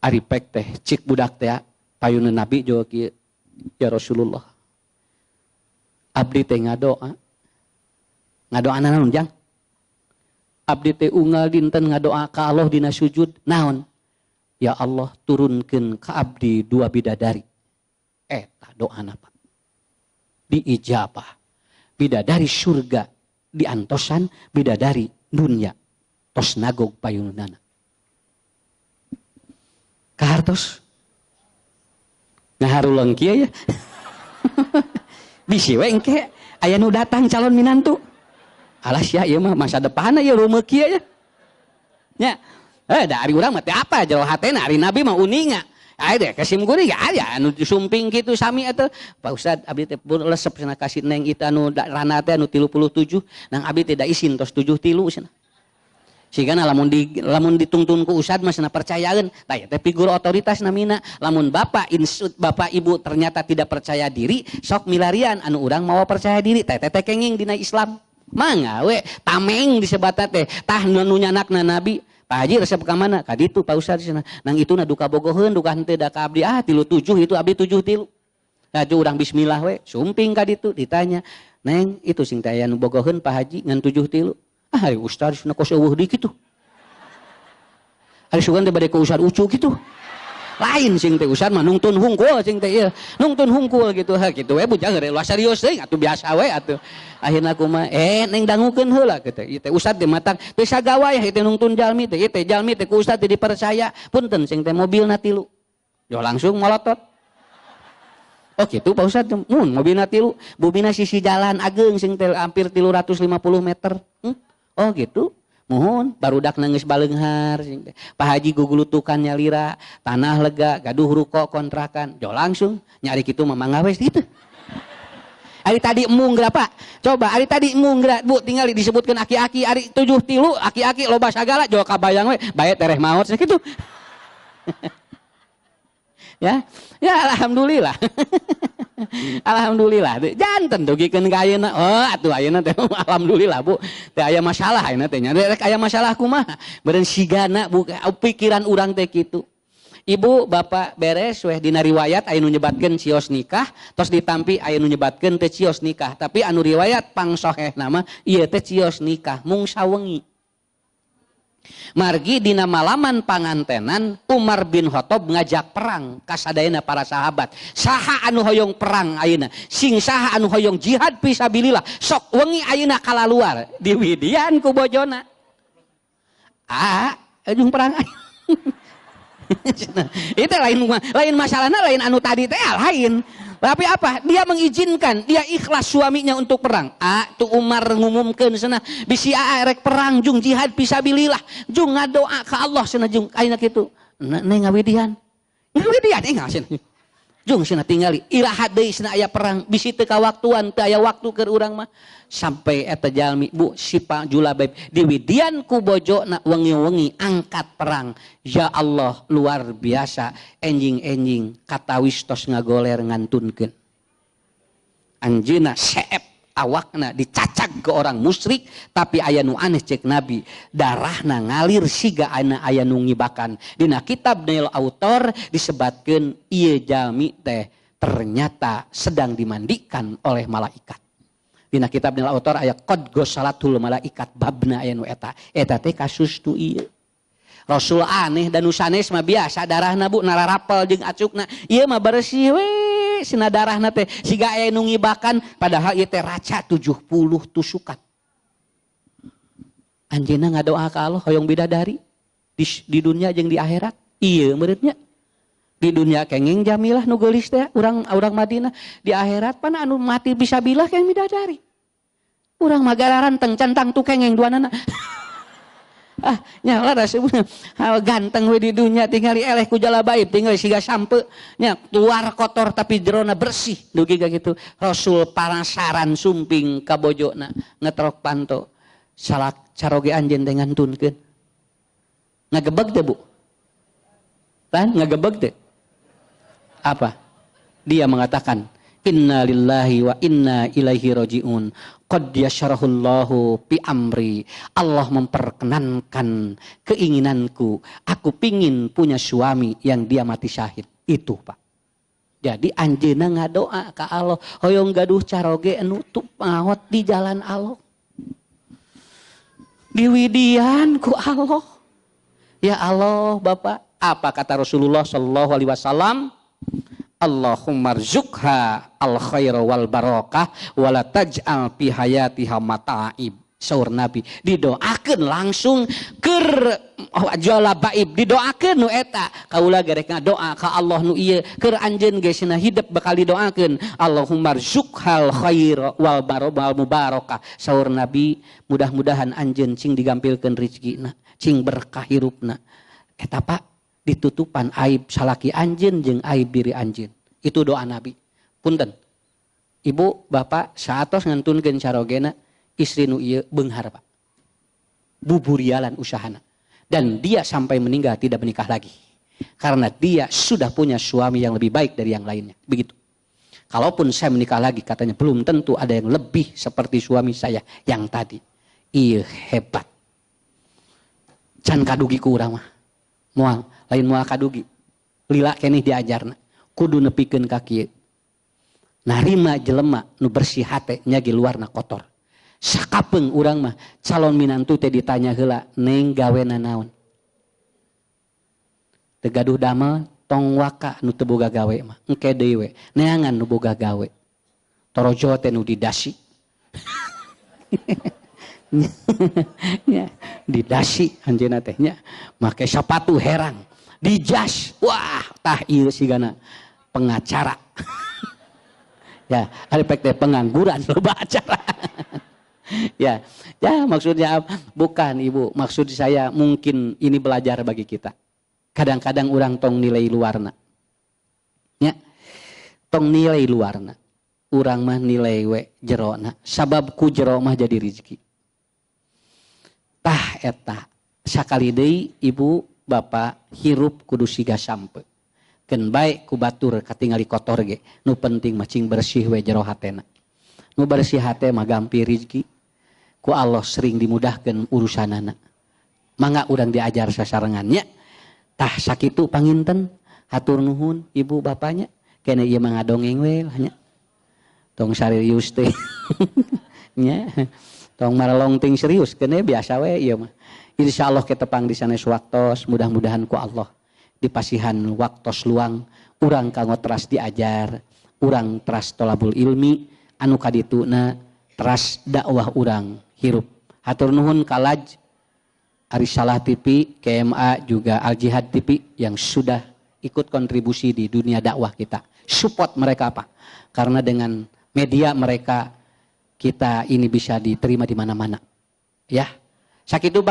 ari pek teh cik budak teh payuna nabi jo kieu ya Rasulullah abdi teh ngadoa naon jang abdi teh unggal dinten ngadoa ka Allah dina sujud naon ya Allah turunkeun ka abdi 2 bidadari eta doana Pak diijabah bidadari surga diantosan bidadari dunya tos nagog payunana kahartos ngaharuleung kieu ya bisi we engke aya nu datang calon minantu alas ya ieu mah masa depanna ieu rumeuk kieu ya nya dari urang mah teh apa jero hatena ari nabi mah uninga aya deh kasim guri ya aya anu sumping kitu sami atuh Pak Ustad abdi teh lesep cenah kasih neng itu anu rana teh anu 37 nang abdi teh da isin tos 73 cenah sigana lamun ditungtun ku ustad mah cenah percayaeun tah teh figur otoritas namina lamun bapak insut bapak ibu ternyata tidak percaya diri sok milarian anu urang mawa percaya diri teh kenging dina Islam mangga we tameng disebutna teh tah nu nyanakna nabi Pak Haji resep ka mana? Ka ditu Pak Ustad cenah. Nang ituna duka bogoheun, duka henteu da ka abdi. 37 itu abdi 73. Nah, itu urang bismillah we, sumping ka ditu ditanya. Neng, itu sing teh aya nu bogoheun Pak Haji ngan 73. Ari Ustad cenah kos eueuh di kitu. Ari sugan teh bade ku Ustad ucu kitu. Lain sing teh Ustad mah nungtun hungkul sing teh ieu. Nungtun hungkul gitu kitu we bujang geure ulah serius teuing atuh biasa we atuh. Akhirna kumaha neng dangukeun heula kitu. Ieu teh Ustad teh matang teu sagawa ya teh nungtun jalmi teh. Ieu teh jalmi teh ku Ustad teh dipercaya. Punten sing teh mobilna 3. Yo langsung molotot. Oh gitu Pak Ustad mun mobilna 3, bobina sisi jalan ageung sing teh hampir 350 meter. Oh gitu. Mohon barudak nangis baleunghar Pak Haji gugulutukan nyalira tanah lega gaduh ruko kontrakan jo langsung nyari kitu mamangga wes gitu. Ari tadi munggra Pak coba ari tadi munggra Bu tinggal disebutkan aki-aki ari 73 aki-aki loba sagala jo kabayang we bae tereh maot kitu. Ya alhamdulillah. Alhamdulillah janten dugikeun ka ayeuna atuh ayeuna teh alhamdulillah Bu teh aya masalah ayeuna teh nya rek aya masalah kumaha beureun sigana Bu pikiran urang teh kitu. Ibu bapak beres weh dina riwayat aya nu nyebatkeun cios nikah tos ditampi aya nu nyebatkeun teh cios nikah tapi anu riwayat pangsohehna mah ieu teh cios nikah mung sawengi. Margi dina malaman pangantenan Umar bin Khattab ngajak perang kasadayana para sahabat. Saha anu hoyong perang ayeuna? Sing saha anu hoyong jihad fisabilillah? Sok wengi ayeuna kalaluar diwidian ku bojona. Ujung perang. Itu lain masalahnya lain anu tadi teh lain. Tapi apa? Dia mengizinkan, dia ikhlas suaminya untuk perang. Tu Umar ngumumkeun cenah, bisi rek perang jung jihad fisabilillah, jung ngadoa ka Allah cenah jung ayeuna kitu. Neng ngawidian. Ngawidian enggak cenah. Jung cenah tingali, iraha deui cenah aya perang, bisi teu kawaktuan, teu aya waktu keur urang mah. Sampai eta jalmi Bu si Pak Julabaib diwidian ku bojona wengi-wengi angkat perang. Ya Allah luar biasa enjing-enjing katawis tos ngagoler ngantunkeun. Anjeuna seep awakna dicacag ke orang musyrik tapi aya nu aneh cek Nabi darahna ngalir siga aya nu ngibakan. Dina kitab Nail Autor disebutkeun ieu jalmi teh ternyata sedang dimandikan oleh malaikat. Dina kitab Nail Autor aya qad ghusalatul malaikat babna aya nu eta teh kasus tu ieu. Rasul aneh dan sanes mah biasa darahna Bu nararapel jeung acukna. Ieu mah bersih we sina darahna teh siga aya nu ngibakan padahal ieu teh raca 70 tusukan. Anjeunna ngadoa ka Allah hoyong bidadari di dunia jeung di akhirat. Ieu meureutnya. Di dunia kenging jamilah nu geulis teh urang Madinah, di akhirat pan anu mati bisa bilah keng bidadari. Urang magararan teng centang tu kenging duanana. Nya laras ganteng we di dunia tingali eleh ku jalabaib tingali siga sampe nya luar kotor tapi jerona bersih dugi ka kitu. Rasul panasaran sumping ka bojona ngetrok panto salak caroge anjeun teh ngantunkeun. Ngagebeg teh Bu? Pan ngagebeg teh? Apa? Dia mengatakan inna lillahi wa inna ilaihi raji'un. Qad yasyarahullahu bi amri. Allah memperkenankan keinginanku. Aku pingin punya suami yang dia mati syahid. Itu Pak. Jadi anjeuna ngadoa ka Allah. Hoyong gaduh caroge anu tupangahot di jalan Allah. Diwidian ku Allah. Ya Allah Bapak. Apa kata Rasulullah sallallahu alaihi wasallam? Allahumma rzuqha al khaira wal barakah wala taj'al fi hayatiha mata'ib. Saur Nabi didoakeun langsung keur jalabaib didoakeun nu eta kaula garek ngadoa ka Allah nu ieu keur anjeun ge cenah hidup bakal didoakeun Allahumma rzuqhal khaira wal barakah. Saur Nabi mudah-mudahan anjeun cing digampilkeun rezekina cing berkah hirupna. Eta Pak ditutupan aib salaki anjeun jeung aib diri anjeun. Itu doa Nabi. Punten. Ibu, bapak saatos ngantunkeun carogena istri nu ieu beunghar Pak. Buburialan usahana. Dan dia sampai meninggal tidak menikah lagi. Karena dia sudah punya suami yang lebih baik dari yang lainnya. Begitu. Kalaupun saya menikah lagi katanya belum tentu ada yang lebih seperti suami saya yang tadi. Iya hebat. Can kadugi ku urang mah. Moal, lain moal kadugi. Lila keneh diajarna. Kudu nepikeun ka kieu. Narima jelema nu bersih hate nya ge luarna kotor. Sakapeung urang mah calon minantu teh ditanya heula, "Neng gawena naon?" Teu gaduh damel tong waka nu teu boga gawe mah. Engke deui we, neangan nu boga gawe. Torojo teh nu didasi. Didasi anjeunna teh nya. Make sepatu herang, dijas. Wah, tah ieu sigana pengacara. Ya, ada pek teh pengangguran loba acara. Ya, maksudnya bukan Ibu, maksud saya mungkin ini belajar bagi kita. Kadang-kadang orang tong nilai luarna. Ya, tong nilai luarna. Urang mah nilai we jerona. Sabab ku jero mah jadi rezeki. Tah eta sakali deui Ibu Bapak hirup kudu siga sampe. Keun bae ku batur katingali kotor ge. Nu penting mah cing bersih we jero hatena. Nu bersih hate mah gampi rezeki. Ku Allah sering dimudahkeun urusanana. Mangga urang diajar sasarengannya. Tah sakitu panginten hatur nuhun Ibu Bapaknya. Kene ieu mah ngadongeng we nya. Tong serius teh. Nya. Tong marelong ting serius kene biasa we ieu mah. Insyaallah kita pang di sanes waktos mudah-mudahan ku Allah dipasihan waktos luang urang kanggo teras diajar, urang teras tolabul ilmi anu kadituna teras dakwah urang hirup. Hatur nuhun kalaj Arisalah TV, KMA juga Al Jihad TV yang sudah ikut kontribusi di dunia dakwah kita. Support mereka Pak. Karena dengan media mereka kita ini bisa diterima di mana-mana. Ya. Sakitu